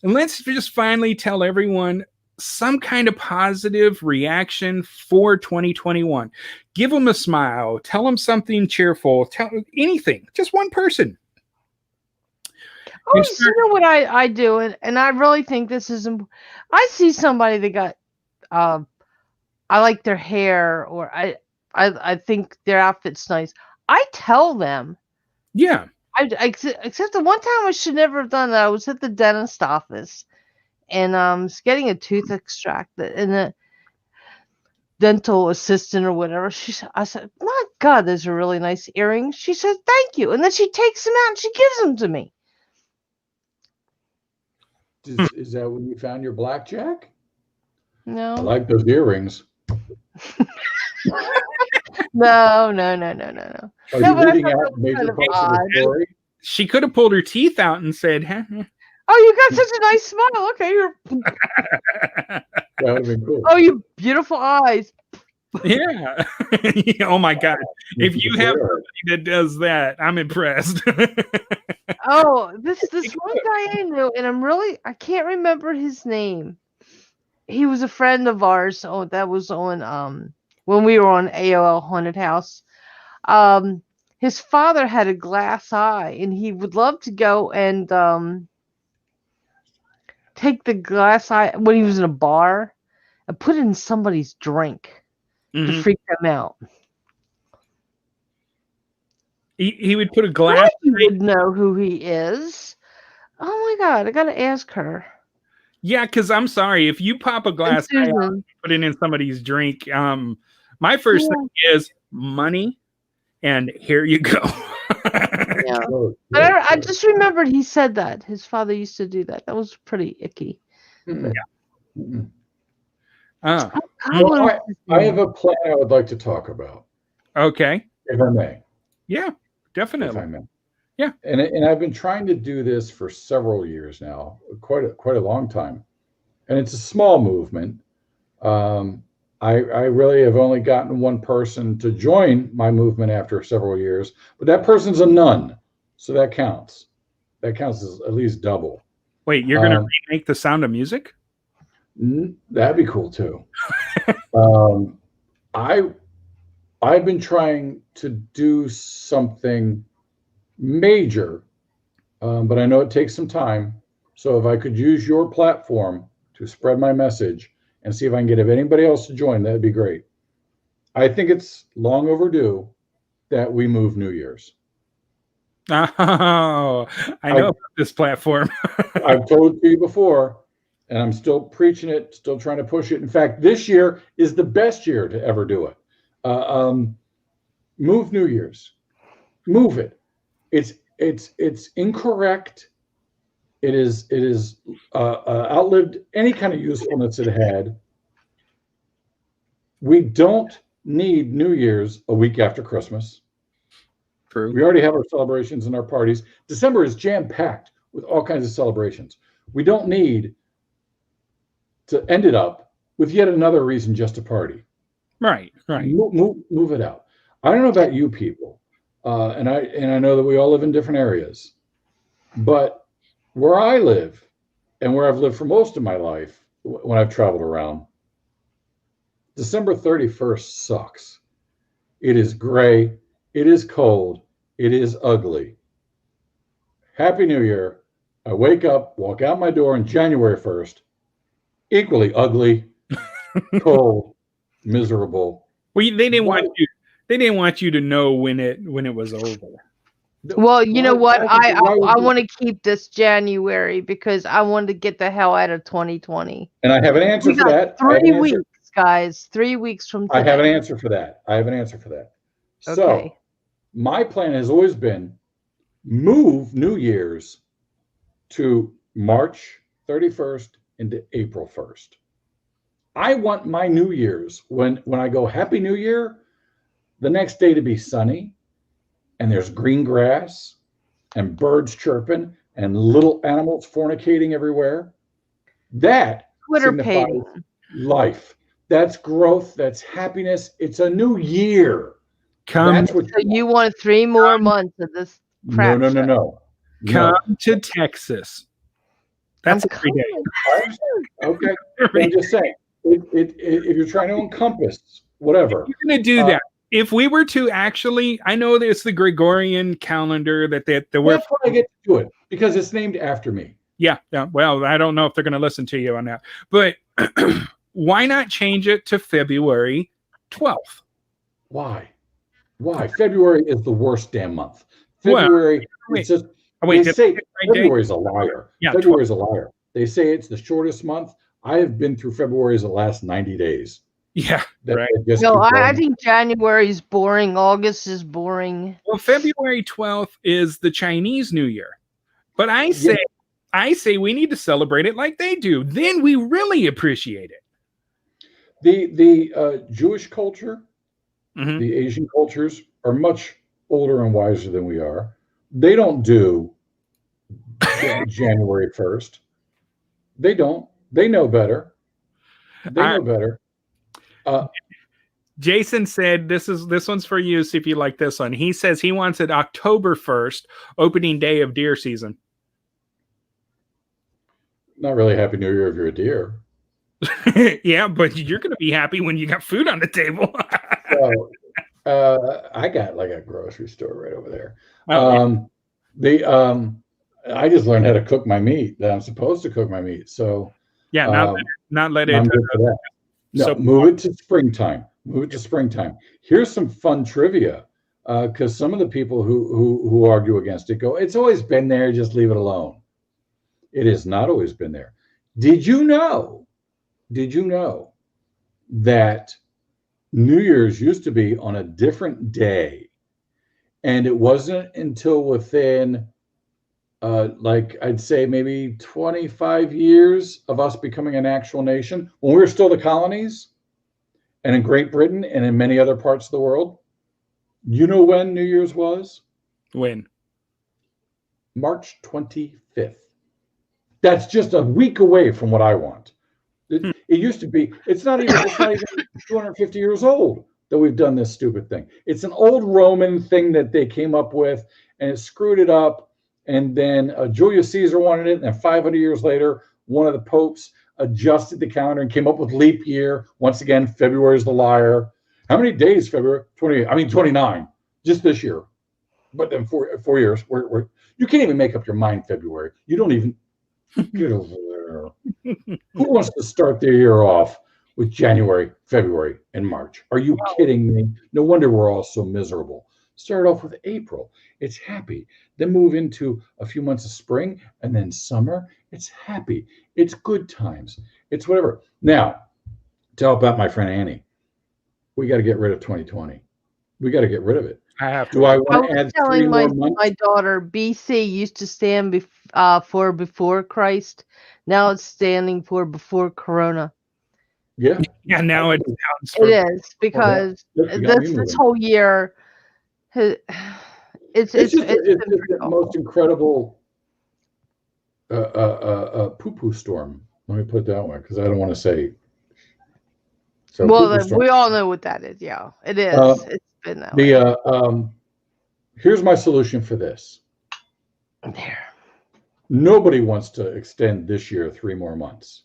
And let's just finally tell everyone some kind of positive reaction for 2021. Give them a smile. Tell them something cheerful. Tell anything. Just one person. You know what I do, and I really think this is. I see somebody that got, I like their hair, or I think their outfit's nice. I tell them. Yeah. Except the one time I should never have done that. I was at the dentist office, and was getting a tooth extracted, and the dental assistant or whatever, I said, "My God, those are really nice earrings." She said, "Thank you," and then she takes them out and she gives them to me. Is that when you found your blackjack? No. I like those earrings. No. Are you reading out major parts of the story? She could have pulled her teeth out and said, "Huh? Oh, you got such a nice smile. Okay, That would have been cool. Oh, you beautiful eyes." Yeah. Oh my God. If you have somebody that does that, I'm impressed. Oh, this one guy I knew, and I can't remember his name. He was a friend of ours. Oh, that was on when we were on AOL Haunted House. His father had a glass eye, and he would love to go and take the glass eye when he was in a bar and put it in somebody's drink to freak them out. He would put a glass. You would know who he is. Oh my God, I gotta ask her. Yeah, because I'm sorry, if you pop a glass eye out and put it in somebody's drink, my first thing is money, and here you go. Yeah. But I just remembered he said that his father used to do that. That was pretty icky. Mm-hmm. Yeah. Well, I have a plan I would like to talk about. Okay. If I may. Yeah, definitely. If I may. Yeah. And I've been trying to do this for several years now, quite a long time. And it's a small movement. I really have only gotten one person to join my movement after several years, but that person's a nun, so that counts. That counts as at least double. Wait, you're going to remake The Sound of Music? That'd be cool too. I've been trying to do something major, but I know it takes some time. So if I could use your platform to spread my message and see if I can get anybody else to join, that'd be great. I think it's long overdue that we move New Year's. Oh, I know about this platform. I've told you before, and I'm still preaching it, still trying to push it. In fact, this year is the best year to ever do it. Move New Year's. Move it. It's incorrect. It is outlived any kind of usefulness it had. We don't need New Year's a week after Christmas. True. We already have our celebrations and our parties. December is jam-packed with all kinds of celebrations. We don't need to end it up with yet another reason just to party. Right. Move it out. I don't know about you people, and I know that we all live in different areas, but where I live and where I've lived for most of my life when I've traveled around, December 31st sucks. It is gray. It is cold. It is ugly. Happy New Year. I wake up, walk out my door on January 1st, equally ugly, cold, miserable. Well, they didn't want you. They didn't want you to know when it was over. Well, you know what? I want to keep this January because I want to get the hell out of 2020. And I have an answer for that. 3 weeks, guys. 3 weeks from today. I have an answer for that. Okay. So my plan has always been move New Year's to March 31st into April 1st. I want my New Year's when I go Happy New Year, the next day to be sunny and there's green grass and birds chirping and little animals fornicating everywhere. That Twitter signifies life. That's growth. That's happiness. It's a new year. That's what you want 3 more months of this crap. No. Come to Texas. That's every day. Okay. I'm just saying, if you're trying to encompass whatever. You're going to do that. If we were to actually, I know it's the Gregorian calendar that that's why I get to do it, because it's named after me. Yeah. Well, I don't know if they're going to listen to you on that, but why not change it to February 12th? Why? February is the worst damn month. February, they say February is a liar. Yeah, February is a liar. They say it's the shortest month. I have been through February's the last 90 days. Yeah, right. No, I think January is boring. August is boring. Well, February 12th is the Chinese New Year. But I say we need to celebrate it like they do. Then we really appreciate it. The Jewish culture, the Asian cultures are much older and wiser than we are. They don't do January 1st. They don't. They know better. Jason said, this one's for you, see if you like this one. He says he wants it October 1st, opening day of deer season. Not really Happy New Year if you're a deer. Yeah, but you're going to be happy when you got food on the table. I got like a grocery store right over there. Oh, I just learned how to cook my meat that I'm supposed to cook my meat. So yeah, not let it. No, move it to springtime. Here's some fun trivia, because some of the people who argue against it go, it's always been there, just leave it alone. It has not always been there. Did you know that New Year's used to be on a different day? And it wasn't until within like I'd say maybe 25 years of us becoming an actual nation, when we were still the colonies, and in Great Britain and in many other parts of the world. You know when New Year's was? When? March 25th. That's just a week away from what I want. It used to be, it's not even 250 years old that we've done this stupid thing. It's an old Roman thing that they came up with, and it screwed it up. And then Julius Caesar wanted it, and then 500 years later, one of the popes adjusted the calendar and came up with leap year. Once again, February is the liar. How many days February? 29, just this year. But then 4 years. You can't even make up your mind February. You don't even get over there. Who wants to start their year off with January, February, and March? Are you kidding me? No wonder we're all so miserable. Start off with April. It's happy. Then move into a few months of spring and then summer. It's happy. It's good times. It's whatever. Now, to help out my friend Annie, we got to get rid of 2020. We got to get rid of it. I have Do I I want to was add 3 telling more months? my daughter BC used to stand for before Christ. Now it's standing for before Corona. Yeah. Yeah, now it sounds for, It is because You got me this moving. whole year, it's It's been the pretty awful. most incredible poo-poo storm. Let me put it that way, because I don't want to say. So Well, poo-poo storm. we all know what that is. Yeah, it is. It's been that way. Here's my solution for this. There. Nobody wants to extend this year 3 more months.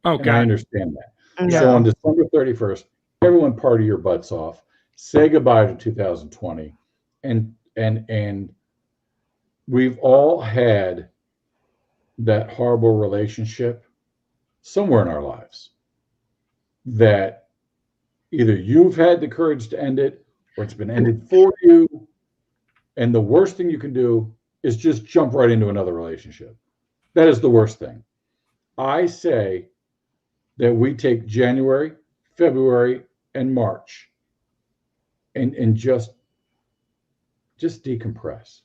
oh And I god, understand that. Yeah. So on December 31st, everyone party your butts off. Say goodbye to 2020. And we've all had that horrible relationship somewhere in our lives that either you've had the courage to end it or it's been ended for you. And the worst thing you can do is just jump right into another relationship. That is the worst thing. I say that we take January, February, and March and just decompress.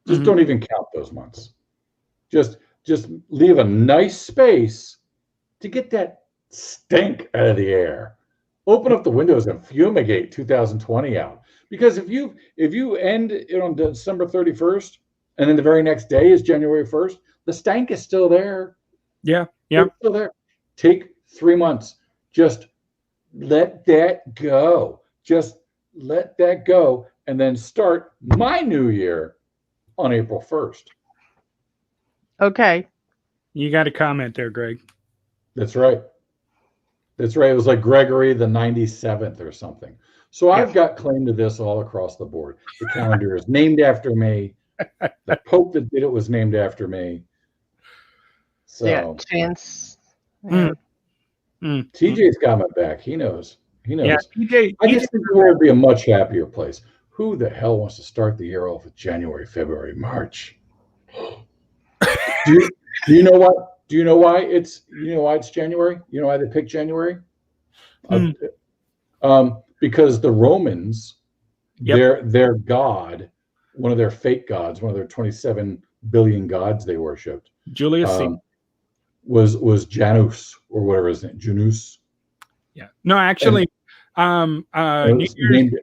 Just don't even count those months. Just leave a nice space to get that stink out of the air. Open up the windows and fumigate 2020 out. Because if you end it on December 31st and then the very next day is January 1st, the stank is still there. yeah. It's still there. Take 3 months. Just let that go. Just let that go. And then start my new year on April 1st. Okay. You got a comment there, Greg. That's right. That's right. It was like Gregory the 97th or something. So I've got claim to this all across the board. The calendar is named after me. The Pope that did it was named after me. So Yeah. Chance. Yeah. TJ's got my back. He knows. He knows. Yeah, TJ. I just think the world would be a much happier place. Who the hell wants to start the year off with January, February, March? Do you know what? Do you know why it's January? You know why they picked January? Because the Romans, their god, one of their fake gods, one of their 27 billion gods they worshipped, Julius Caesar. was Janus or whatever his name, Janus. Yeah. No, actually, New Year's named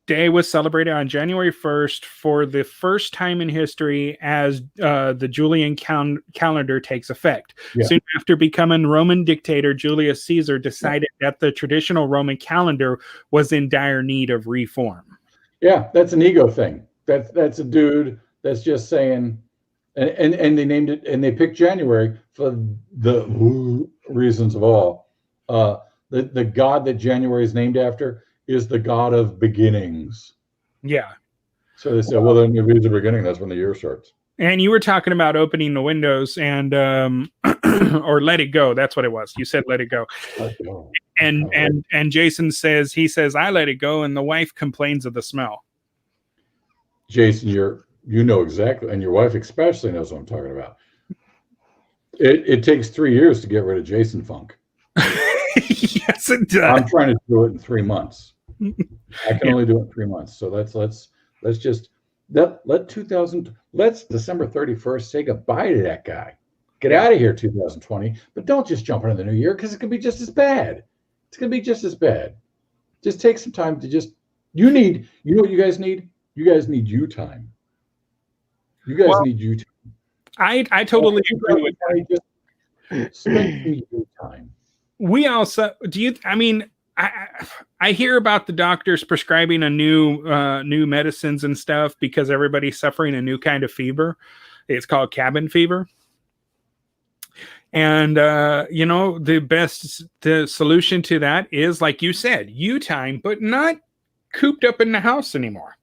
Day was celebrated on January 1st for the first time in history as the Julian calendar takes effect. Yeah. Soon after becoming Roman dictator, Julius Caesar decided that the traditional Roman calendar was in dire need of reform. Yeah, that's an ego thing. That's a dude that's just saying, and they named it, and they picked January for the reasons of all. The god that January is named after is the god of beginnings. Yeah. So they said, well, then if it's the beginning, that's when the year starts. And you were talking about opening the windows and or let it go. That's what it was. You said let it go. And Jason says I let it go, and the wife complains of the smell. Jason, you know exactly, and your wife especially knows what I'm talking about. It takes 3 years to get rid of Jason funk. Yes, it does. I'm trying to do it in 3 months. I can only do it in 3 months. So let's December 31st say goodbye to that guy. Get out of here 2020, but don't just jump into the new year because it could be just as bad. It's going to be just as bad. Just take some time to you know what you guys need? You guys need you time. You guys need you time. I totally agree with that. Just spend some you time. We also I hear about the doctors prescribing a new medicines and stuff because everybody's suffering a new kind of fever. It's called cabin fever. And the solution to that is, like you said, you time, but not cooped up in the house anymore.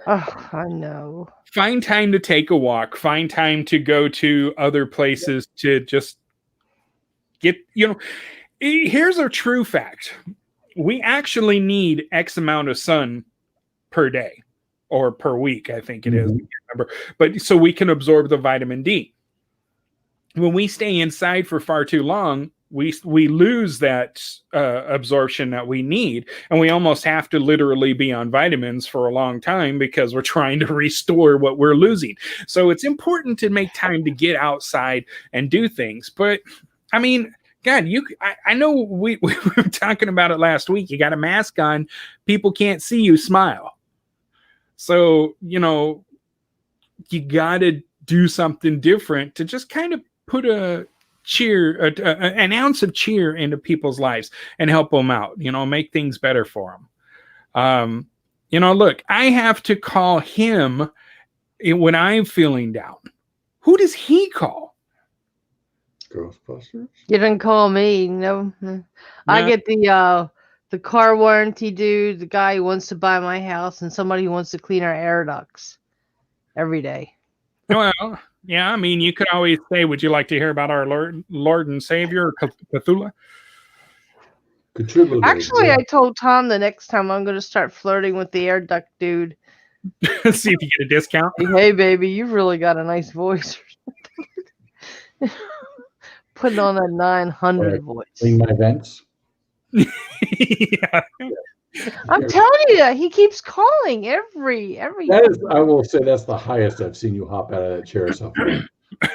Oh, I know. Find time to take a walk. Find time to go to other places to just get, here's a true fact. We actually need X amount of sun per day or per week, I think it is. I can't remember. But so we can absorb the vitamin D. When we stay inside for far too long, we lose that absorption that we need, and we almost have to literally be on vitamins for a long time because we're trying to restore what we're losing. So it's important to make time to get outside and do things. But I mean, God, I know we were talking about it last week. You got a mask on, people can't see you smile. So, you got to do something different to just kind of put an ounce of cheer into people's lives and help them out, make things better for them. Look, I have to call him when I'm feeling down. Who does he call? Ghostbusters? You didn't call me. No. I get the car warranty dude, the guy who wants to buy my house, and somebody who wants to clean our air ducts every day. Well, yeah, I mean, you could always say, would you like to hear about our Lord and Savior, Cthulhu? Actually, I told Tom the next time I'm going to start flirting with the air duct dude. See if you get a discount. Hey, baby, you've really got a nice voice. Putting on a 900 voice. Clean my vents. Yeah. I'm telling you, he keeps calling every. That is, I will say, that's the highest I've seen you hop out of that chair so far.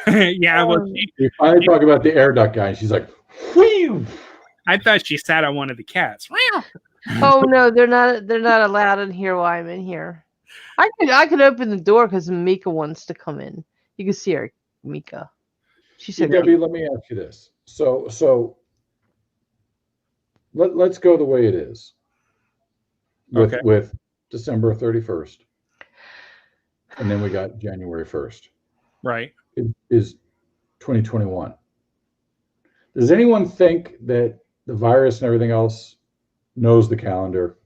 Yeah, well, you finally talk about the air duct guy, and she's like, "Whew!" I thought she sat on one of the cats. Oh no, they're not allowed in here while I'm in here. I could open the door because Mika wants to come in. You can see her, Mika. She said, Debbie, let me ask you this. So let's go the way it is. With December 31st. And then we got January 1st. Right. It is 2021. Does anyone think that the virus and everything else knows the calendar?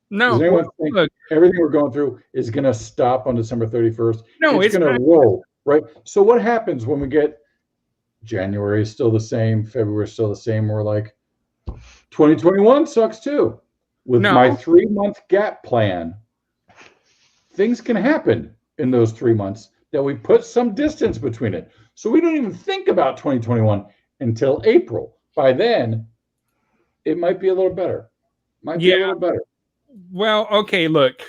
No. Does anyone think everything we're going through is going to stop on December 31st? No, it's going to roll, right? So what happens when we get January is still the same, February is still the same, we're like, 2021 sucks too. With my 3-month gap plan, things can happen in those 3 months that we put some distance between it. So we don't even think about 2021 until April. By then, it might be a little better. Well, okay, look,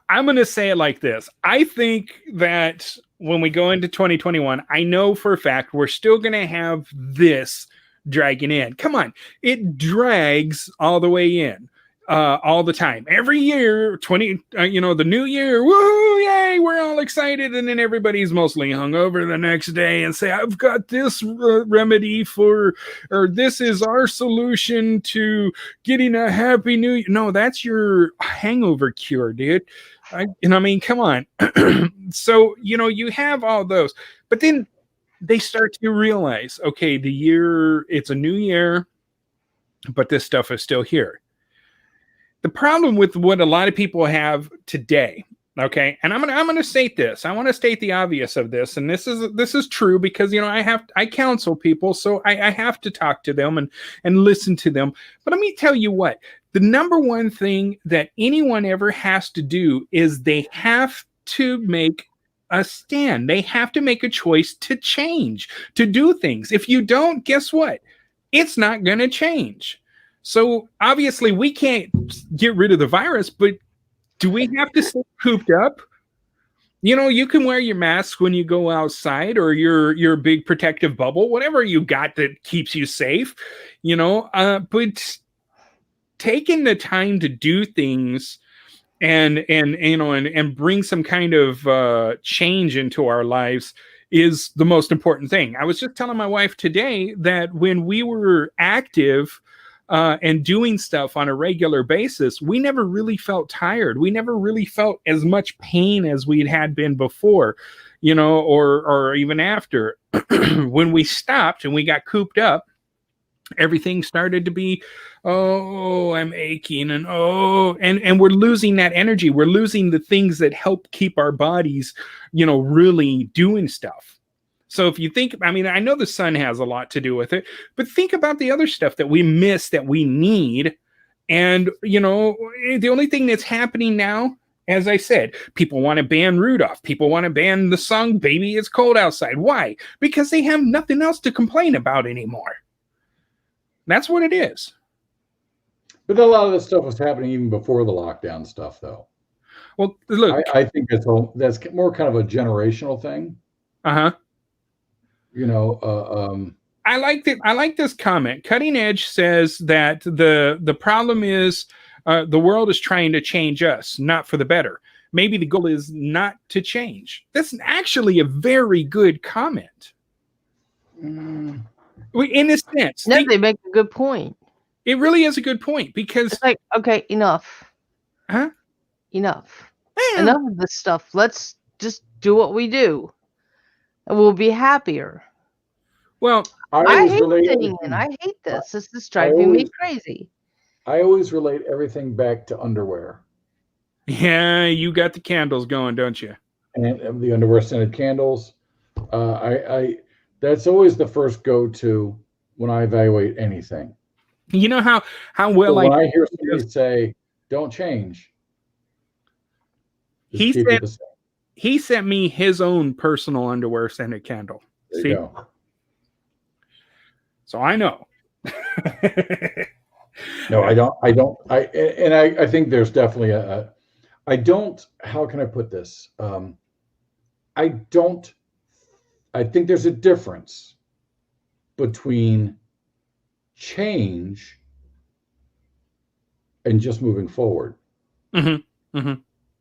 I'm going to say it like this. I think that when we go into 2021, I know for a fact we're still going to have this dragging in. Come on. It drags all the way in. All the time, every year, the new year, woo, yay, we're all excited, and then everybody's mostly hungover the next day and say, I've got this remedy or this is our solution to getting a happy new year. No, that's your hangover cure, dude. Come on. So, you have all those, but then they start to realize, okay, it's a new year, but this stuff is still here. The problem with what a lot of people have today, okay, and I'm gonna state this. I want to state the obvious of this, and this is true because I counsel people, so I have to talk to them and listen to them. But let me tell you what, the number one thing that anyone ever has to do is they have to make a stand. They have to make a choice to change, to do things. If you don't, guess what? It's not going to change. So obviously we can't get rid of the virus, but do we have to stay cooped up? You can wear your mask when you go outside or your big protective bubble, whatever you got that keeps you safe, but taking the time to do things and and bring some kind of change into our lives is the most important thing. I was just telling my wife today that when we were active and doing stuff on a regular basis, we never really felt tired. We never really felt as much pain as we'd had been before, or even after. When we stopped and we got cooped up, everything started to be, oh, I'm aching, and and we're losing that energy. We're losing the things that help keep our bodies, really doing stuff. So if you think, I mean, I know the sun has a lot to do with it, but think about the other stuff that we miss that we need. And, the only thing that's happening now, as I said, people want to ban Rudolph. People want to ban the song Baby It's Cold Outside. Why? Because they have nothing else to complain about anymore. That's what it is. But a lot of this stuff was happening even before the lockdown stuff, though. Well, look, I think that's more kind of a generational thing. Uh-huh. I like this comment. Cutting Edge says that the problem is the world is trying to change us, not for the better. Maybe the goal is not to change. That's actually a very good comment. In a sense. No, they make a good point. It really is a good point, because it's like, okay, enough. Huh? Enough. Enough of this stuff. Let's just do what we do, and we'll be happier. Well, I hate this. This is driving me crazy. I always relate everything back to underwear. Yeah, you got the candles going, don't you? And the underwear scented candles. That's always the first go-to when I evaluate anything. You know how well when I hear somebody say, "Don't change," he sent me his own personal underwear scented candle. There you go. So I know. No, I don't. I think there's definitely how can I put this? I think there's a difference between change and just moving forward. Mm-hmm. Mm-hmm.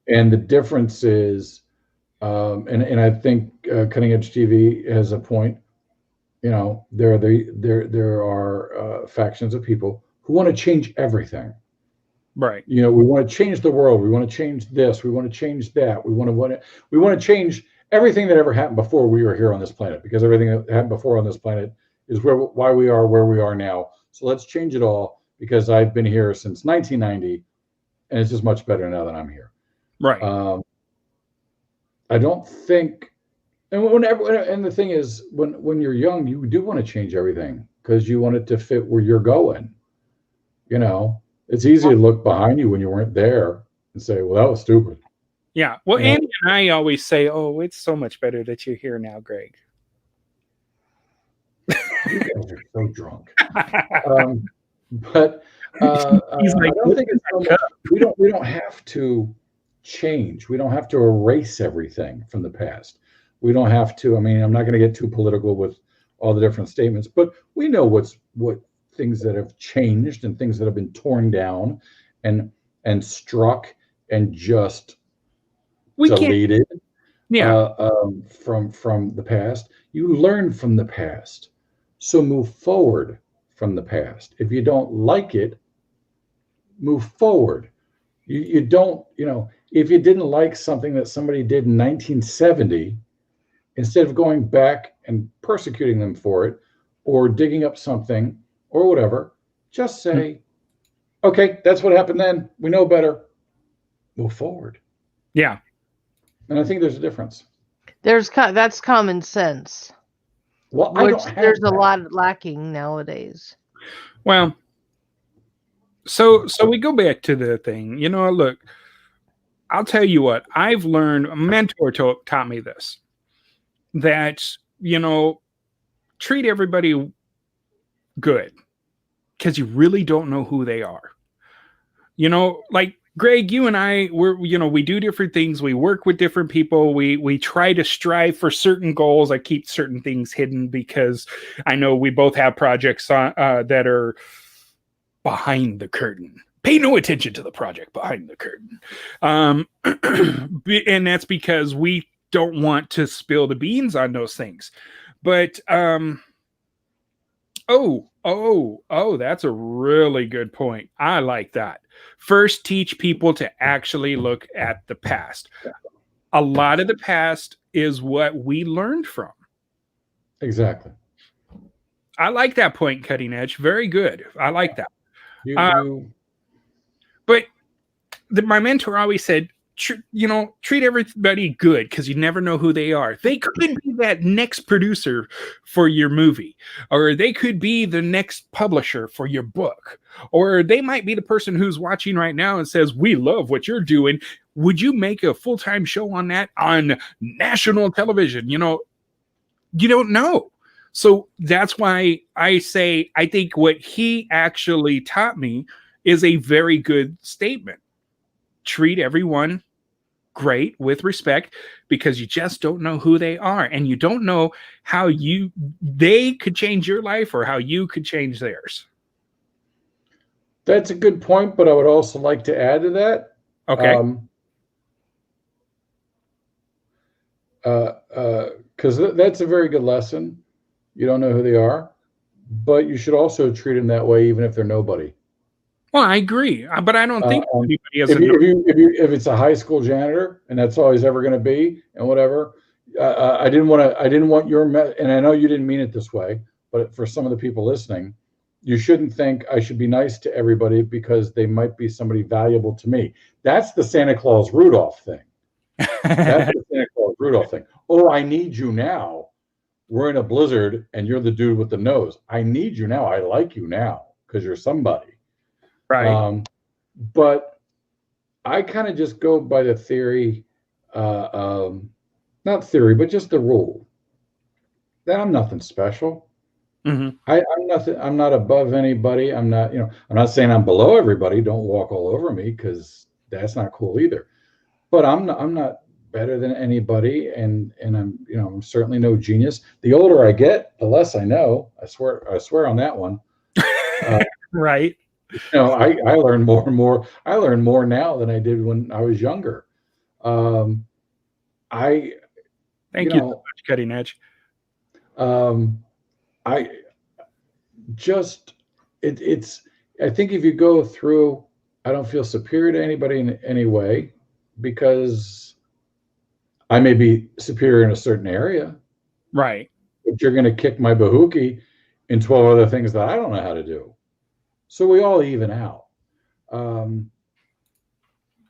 And the difference is, and I think Cutting Edge TV has a point. There are factions of people who want to change everything. Right. We want to change the world. We want to change this. We want to change that. We want to change everything that ever happened before we were here on this planet, because everything that happened before on this planet is why we are where we are now. So let's change it all, because I've been here since 1990, and it's just much better now that I'm here. Right. I don't think, and the thing is, when you're young, you do want to change everything because you want it to fit where you're going. It's easy to look behind you when you weren't there and say, "Well, that was stupid." Yeah. Well, Andy and I always say, "Oh, it's so much better that you're here now, Greg." You guys are so drunk. But He's like, I don't think it's so much, we don't have to change. We don't have to erase everything from the past. We don't have to. I mean, I'm not going to get too political with all the different statements, but we know what things that have changed and things that have been torn down and struck and just deleted. From the past. You learn from the past, so move forward from the past. If you don't like it, move forward. You don't, if you didn't like something that somebody did in 1970, instead of going back and persecuting them for it or digging up something or whatever, just say, okay, that's what happened then. We know better. Move forward. Yeah. And I think there's a difference. That's common sense. Well, there's a lot lacking nowadays. Well, so we go back to the thing. Look, I'll tell you what, I've learned, a mentor taught me this, that, treat everybody good, because you really don't know who they are. Like Greg, you and I, we do different things. We work with different people. We try to strive for certain goals. I keep certain things hidden because I know we both have projects that are behind the curtain. Pay no attention to the project behind the curtain. And that's because we don't want to spill the beans on those things. But that's a really good point. I like that. First, teach people to actually look at the past. A lot of the past is what we learned from. Exactly. I like that point, Cutting Edge. Very good. I like that. But my mentor always said, treat everybody good, because you never know who they are. They could be that next producer for your movie, or they could be the next publisher for your book, or they might be the person who's watching right now and says, we love what you're doing. Would you make a full-time show on that on national television? You don't know. So that's why I say I think what he actually taught me is a very good statement. Treat everyone great with respect, because you just don't know who they are, and you don't know how they could change your life or how you could change theirs. That's a good point, but I would also like to add to that. Okay. Because that's a very good lesson. You don't know who they are, but you should also treat them that way, even if they're nobody. Well, I agree, but I don't think anybody has if it's a high school janitor and that's all he's ever going to be, and whatever. I didn't want your and I know you didn't mean it this way, but for some of the people listening, you shouldn't think I should be nice to everybody because they might be somebody valuable to me. That's the Santa Claus Rudolph thing. That's the Santa Claus Rudolph thing. Oh, I need you now. We're in a blizzard and you're the dude with the nose. I need you now. I like you now because you're somebody. Right. But I kind of just go by the theory, not theory, but just the rule that I'm nothing special. Mm-hmm. I'm nothing. I'm not above anybody. I'm not saying I'm below everybody. Don't walk all over me, because that's not cool either. But I'm not better than anybody, and I'm certainly no genius. The older I get, the less I know. I swear on that one. Right. I learn more and more. I learn more now than I did when I was younger. Thank you so much, Cutting Edge. I think if you go through, I don't feel superior to anybody in any way, because I may be superior in a certain area. Right. But you're going to kick my bahookie in 12 other things that I don't know how to do. So we all even out.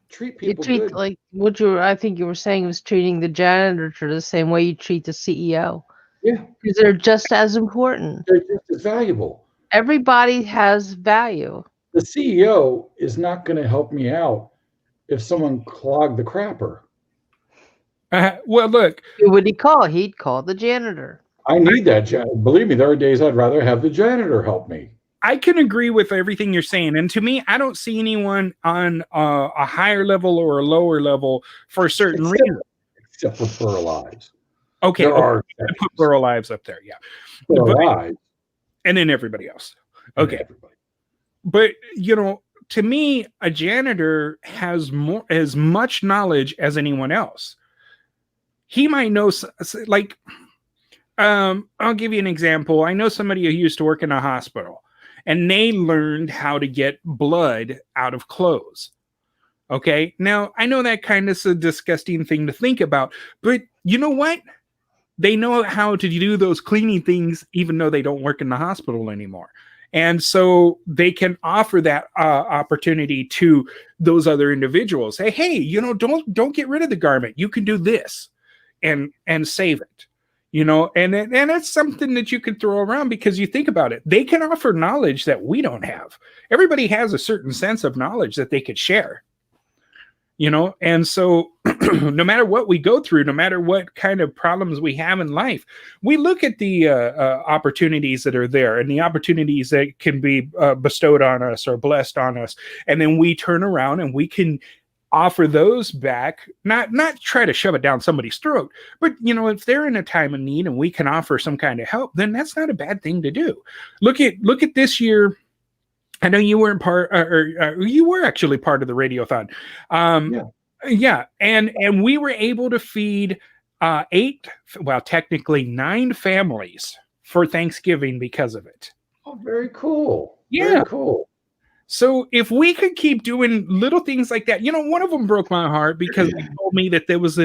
Treat people good. Like I think you were saying was treating the janitor the same way you treat the CEO. Yeah. Because they're just as important. They're just as valuable. Everybody has value. The CEO is not going to help me out if someone clogged the crapper. Well, look. Who would he call? He'd call the janitor. I need that janitor. Believe me, there are days I'd rather have the janitor help me. I can agree with everything you're saying. And to me, I don't see anyone on a higher level or a lower level for a certain reason. Except for Burl Lives. Okay. Put Burl Lives up there, yeah. Lives. And then everybody else. Okay. Everybody. But, to me, a janitor has as much knowledge as anyone else. He might know, like, I'll give you an example. I know somebody who used to work in a hospital, and they learned how to get blood out of clothes. Okay. Now, I know that kind of is a disgusting thing to think about, but you know what? They know how to do those cleaning things, even though they don't work in the hospital anymore. And so they can offer that opportunity to those other individuals. Say, hey, don't get rid of the garment. You can do this and save it. And it's something that you could throw around, because you think about it, they can offer knowledge that we don't have. Everybody has a certain sense of knowledge that they could share, and so no matter what we go through, no matter what kind of problems we have in life, we look at the opportunities that are there and the opportunities that can be bestowed on us or blessed on us. And then we turn around and we can offer those back, not try to shove it down somebody's throat, but if they're in a time of need and we can offer some kind of help, then that's not a bad thing to do. Look at this year. I know you weren't part, or you were actually part of the Radiothon. Yeah, and we were able to feed 8, well, technically 9 families for Thanksgiving because of it. Oh, very cool. Yeah. Very cool. So if we could keep doing little things like that, one of them broke my heart because they told me that there was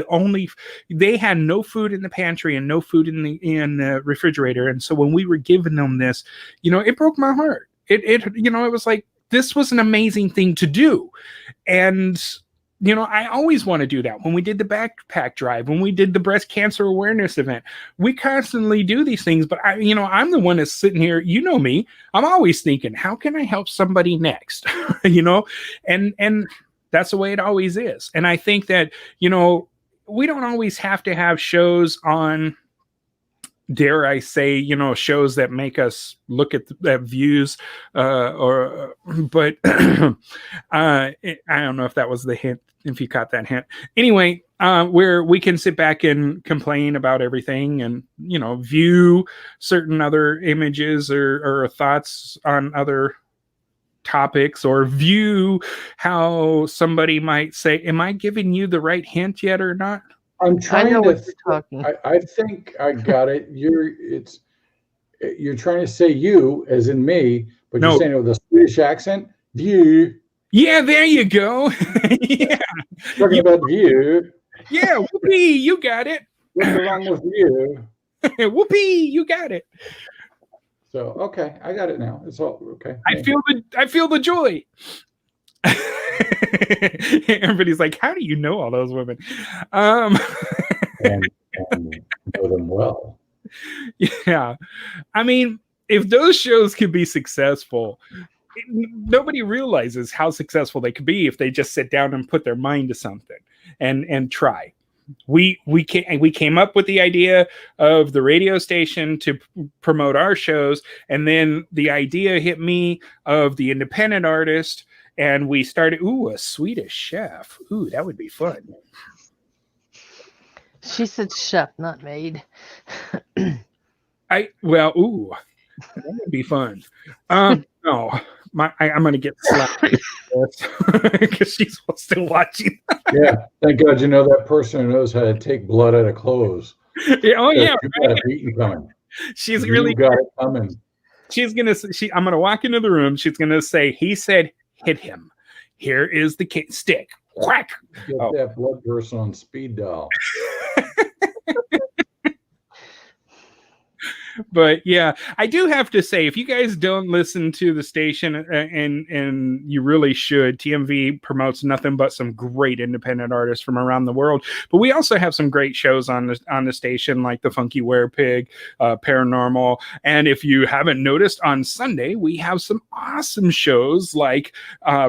they had no food in the pantry and no food in the refrigerator. And so when we were giving them this, it broke my heart. It was like, this was an amazing thing to do. And, I always want to do that. When we did the backpack drive, when we did the breast cancer awareness event, we constantly do these things. But I'm the one that's sitting here, me, I'm always thinking, how can I help somebody next? And that's the way it always is. And I think that, we don't always have to have shows on, dare I say, shows that make us look at views, but I don't know if that was the hint, if you caught that hint. Anyway, where we can sit back and complain about everything and, view certain other images or thoughts on other topics, or view how somebody might say, am I giving you the right hint yet or not? I'm trying I know to. what you're talking. I think I got it. You're trying to say you as in me, but No. you're saying it with a Swedish accent. View. Yeah, there you go. Yeah, Talking about view. yeah. Whoopee, you got it. What's wrong with you? Whoopee, you got it. So okay, I got it now. It's all okay. I feel the joy. Everybody's like, how do you know all those women? and know them well. Yeah, I mean, if those shows could be successful, nobody realizes how successful they could be if they just sit down and put their mind to something and try. We came up with the idea of the radio station to promote our shows, and then the idea hit me of the independent artist. And we started, a Swedish chef. Ooh, that would be fun. She said chef, not maid. That would be fun. No, I'm going to get slapped because she's still watching. Yeah, thank God you know that person who knows how to take blood out of clothes. Oh, yeah. Got a beating coming. She's You really got it coming. I'm going to walk into the room. She's going to say, he said, hit him. Here is the stick. Whack. Get that blood person on speed dial. But yeah, I do have to say, if you guys don't listen to the station, and you really should, TMV promotes nothing but some great independent artists from around the world. But we also have some great shows on the station, like the Funky Werepig, Pairanormal. And if you haven't noticed, on Sunday we have some awesome shows like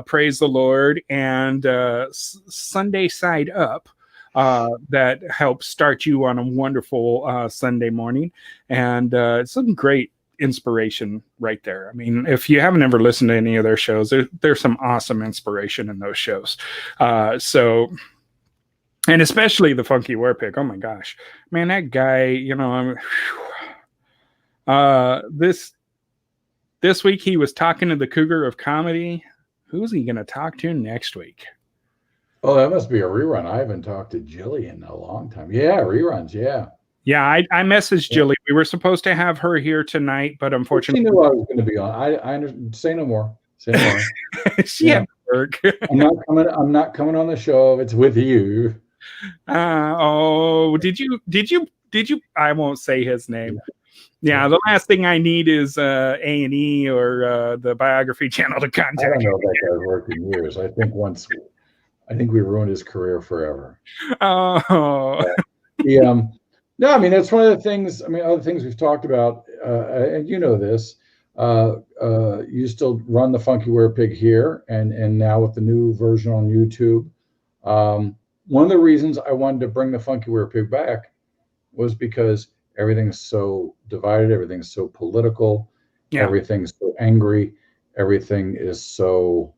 Praise the Lord and Sunday Side Up. That helps start you on a wonderful Sunday morning, and some great inspiration right there. I mean, if you haven't ever listened to any of their shows, there's some awesome inspiration in those shows. And especially the Funky Werepig. Oh my gosh, man, that guy. This week he was talking to the Cougar of Comedy. Who's he going to talk to next week? Oh, that must be a rerun. I haven't talked to Jilly in a long time. Yeah, reruns. Yeah. Yeah, I messaged Jilly. We were supposed to have her here tonight, but unfortunately, she knew I was going to be on. I understand. Say no more. Say no more. She had to work. I'm not coming on the show if it's with you. Did you? I won't say his name. Yeah, the last thing I need is A&E or the Biography Channel to contact. I don't know if that guy's worked in years. I think we ruined his career forever. Oh. No, I mean, that's one of the things, other things we've talked about, and you know this, you still run the Funky Werepig here, and now with the new version on YouTube. One of the reasons I wanted to bring the Funky Werepig back was because everything's so divided, everything's so political, everything's so angry, everything is so,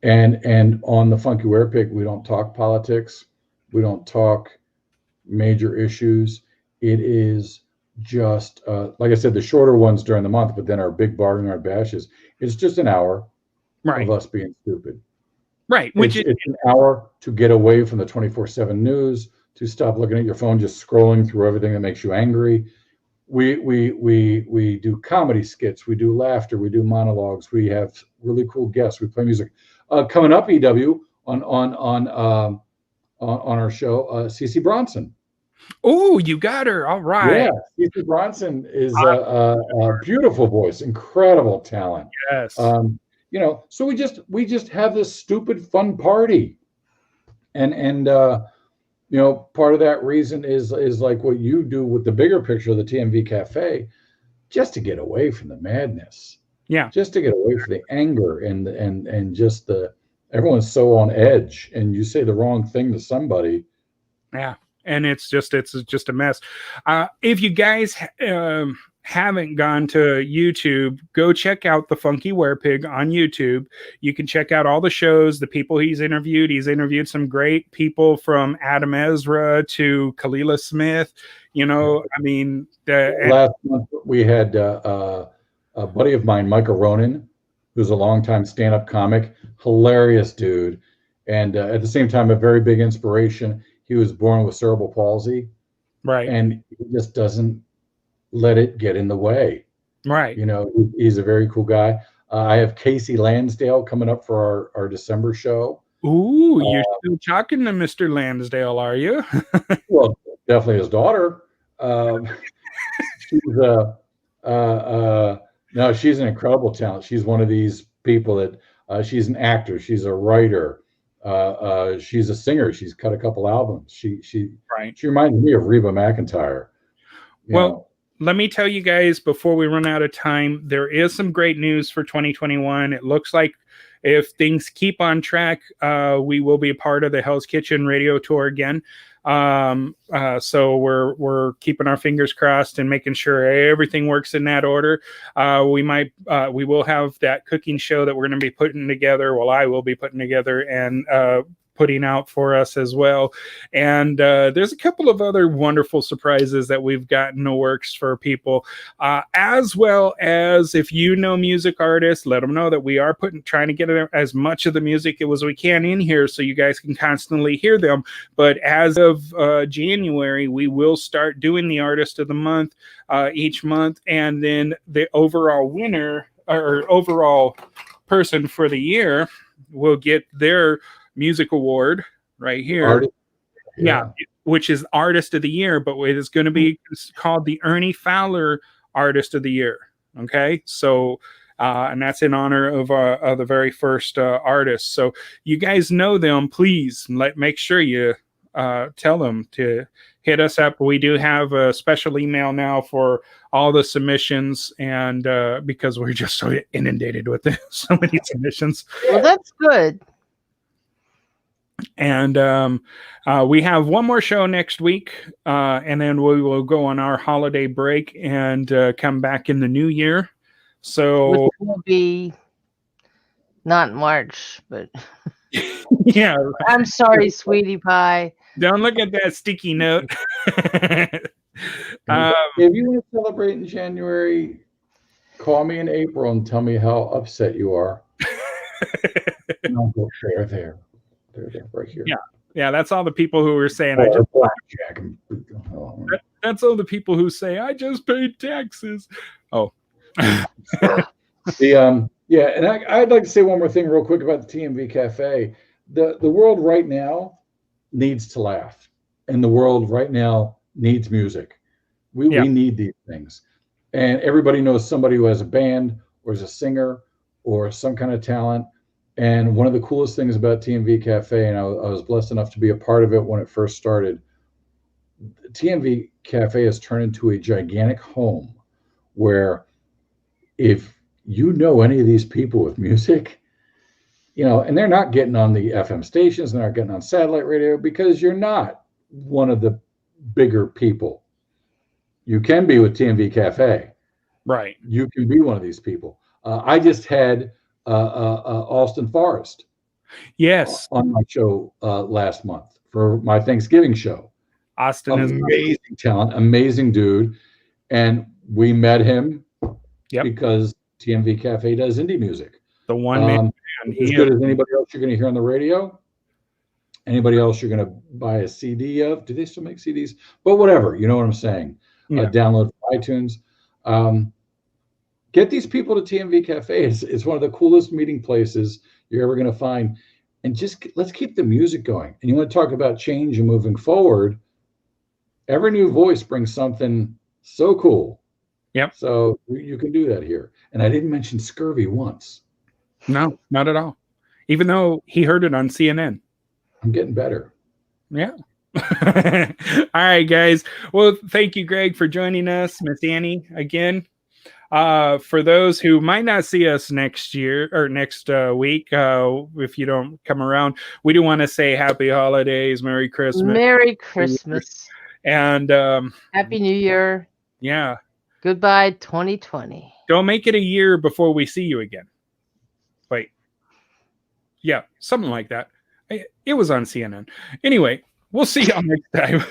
And on the Funky Werepig, we don't talk politics. We don't talk major issues. It is just like I said, the shorter ones during the month, but then our big bargain, our bashes, it's just an hour Right. of us being stupid. Right. Which It's an hour to get away from the 24/7 news, to stop looking at your phone, just scrolling through everything that makes you angry. We do comedy skits, we do laughter, we do monologues, we have really cool guests, we play music. Coming up, EW on our show, CeCe Bronson. oh, you got her. All right. Yeah, CeCe Bronson is a beautiful voice, incredible talent. Yes. You know, so we just have this stupid fun party, and you know, part of that reason is like what you do with the bigger picture of the TMV Cafe, just to get away from the madness, Yeah. just to get away from the anger and just the everyone's so on edge, and you say the wrong thing to somebody. Yeah. And it's just a mess. If you guys haven't gone to YouTube, go check out the Funky Werepig on YouTube. You can check out all the shows, the people he's interviewed. He's interviewed some great people, from Adam Ezra to Kalila Smith. You know, I mean, Last month we had a buddy of mine, Michael Ronan, who's a longtime stand-up comic, hilarious dude, and at the same time a very big inspiration. He was born with cerebral palsy, right, and he just doesn't let it get in the way. right. You know, he's a very cool guy. I have Casey Lansdale coming up for our December show. Ooh, you're still talking to Mr. Lansdale, are you? Well, definitely his daughter. She's no, she's an incredible talent. She's one of these people that she's an actor, she's a writer, she's a singer. She's cut a couple albums. She reminds me of Reba McEntire. Well, let me tell you guys before we run out of time, there is some great news for 2021. It looks like if things keep on track, we will be a part of the Hell's Kitchen radio tour again. So we're keeping our fingers crossed and making sure everything works in that order. We will have that cooking show that we're going to be putting together. Well, I will be putting together and putting out for us as well. And there's a couple of other wonderful surprises that we've got in the works for people, as well as if you know music artists, let them know that we are trying to get as much of the music as we can in here so you guys can constantly hear them. But as of January, we will start doing the artist of the month each month, and then the overall winner or overall person for the year will get their music award right here. Yeah, which is Artist of the Year, but it is going to be called the Ernie Fowler Artist of the Year. Okay, so and that's in honor of the very first artist. So you guys know them. Please make sure you tell them to hit us up. We do have a special email now for all the submissions, and because we're just so inundated with so many submissions. Well, that's good. And we have one more show next week, and then we will go on our holiday break and come back in the new year. So which will be not March, but yeah. I'm sorry, sweetie pie. Don't look at that sticky note. If you want to celebrate in January, call me in April and tell me how upset you are. No, they're there. They're right here. Yeah, that's all the people who were saying. That's all the people who say I just paid taxes. Oh, and I'd like to say one more thing real quick about the TMV Cafe. The world right now needs to laugh, and the world right now needs music. We need these things, and everybody knows somebody who has a band or is a singer or some kind of talent. And one of the coolest things about TMV Cafe, and I was blessed enough to be a part of it when it first started, TMV Cafe has turned into a gigantic home where if you know any of these people with music, you know, and they're not getting on the FM stations, they're not getting on satellite radio because you're not one of the bigger people. You can be with TMV Cafe. Right. You can be one of these people. I just had Alston Forrest, yes, on my show last month for my Thanksgiving show. Austin is amazing talent, amazing dude, And we met him Yep. because TMV Cafe does indie music. The one man. As good as anybody else you're going to hear on the radio. Anybody else you're going to buy a CD of? Do they still make CDs? But whatever, you know what I'm saying. Yeah. Download from iTunes. Get these people to TMV Cafe. It's one of the coolest meeting places you're ever going to find. And just let's keep the music going. And you want to talk about change and moving forward. Every new voice brings something so cool. Yep. So you can do that here. And I didn't mention scurvy once. No, not at all. Even though he heard it on CNN. I'm getting better. Yeah. All right, guys. Well, thank you, Greg, for joining us. Miss Annie, again. For those who might not see us next year or next week, if you don't come around, we do want to say happy holidays, Merry Christmas. Merry Christmas. And Happy New Year. Yeah. Goodbye, 2020. Don't make it a year before we see you again. Wait. Yeah, something like that. It was on CNN. Anyway, we'll see y'all next time.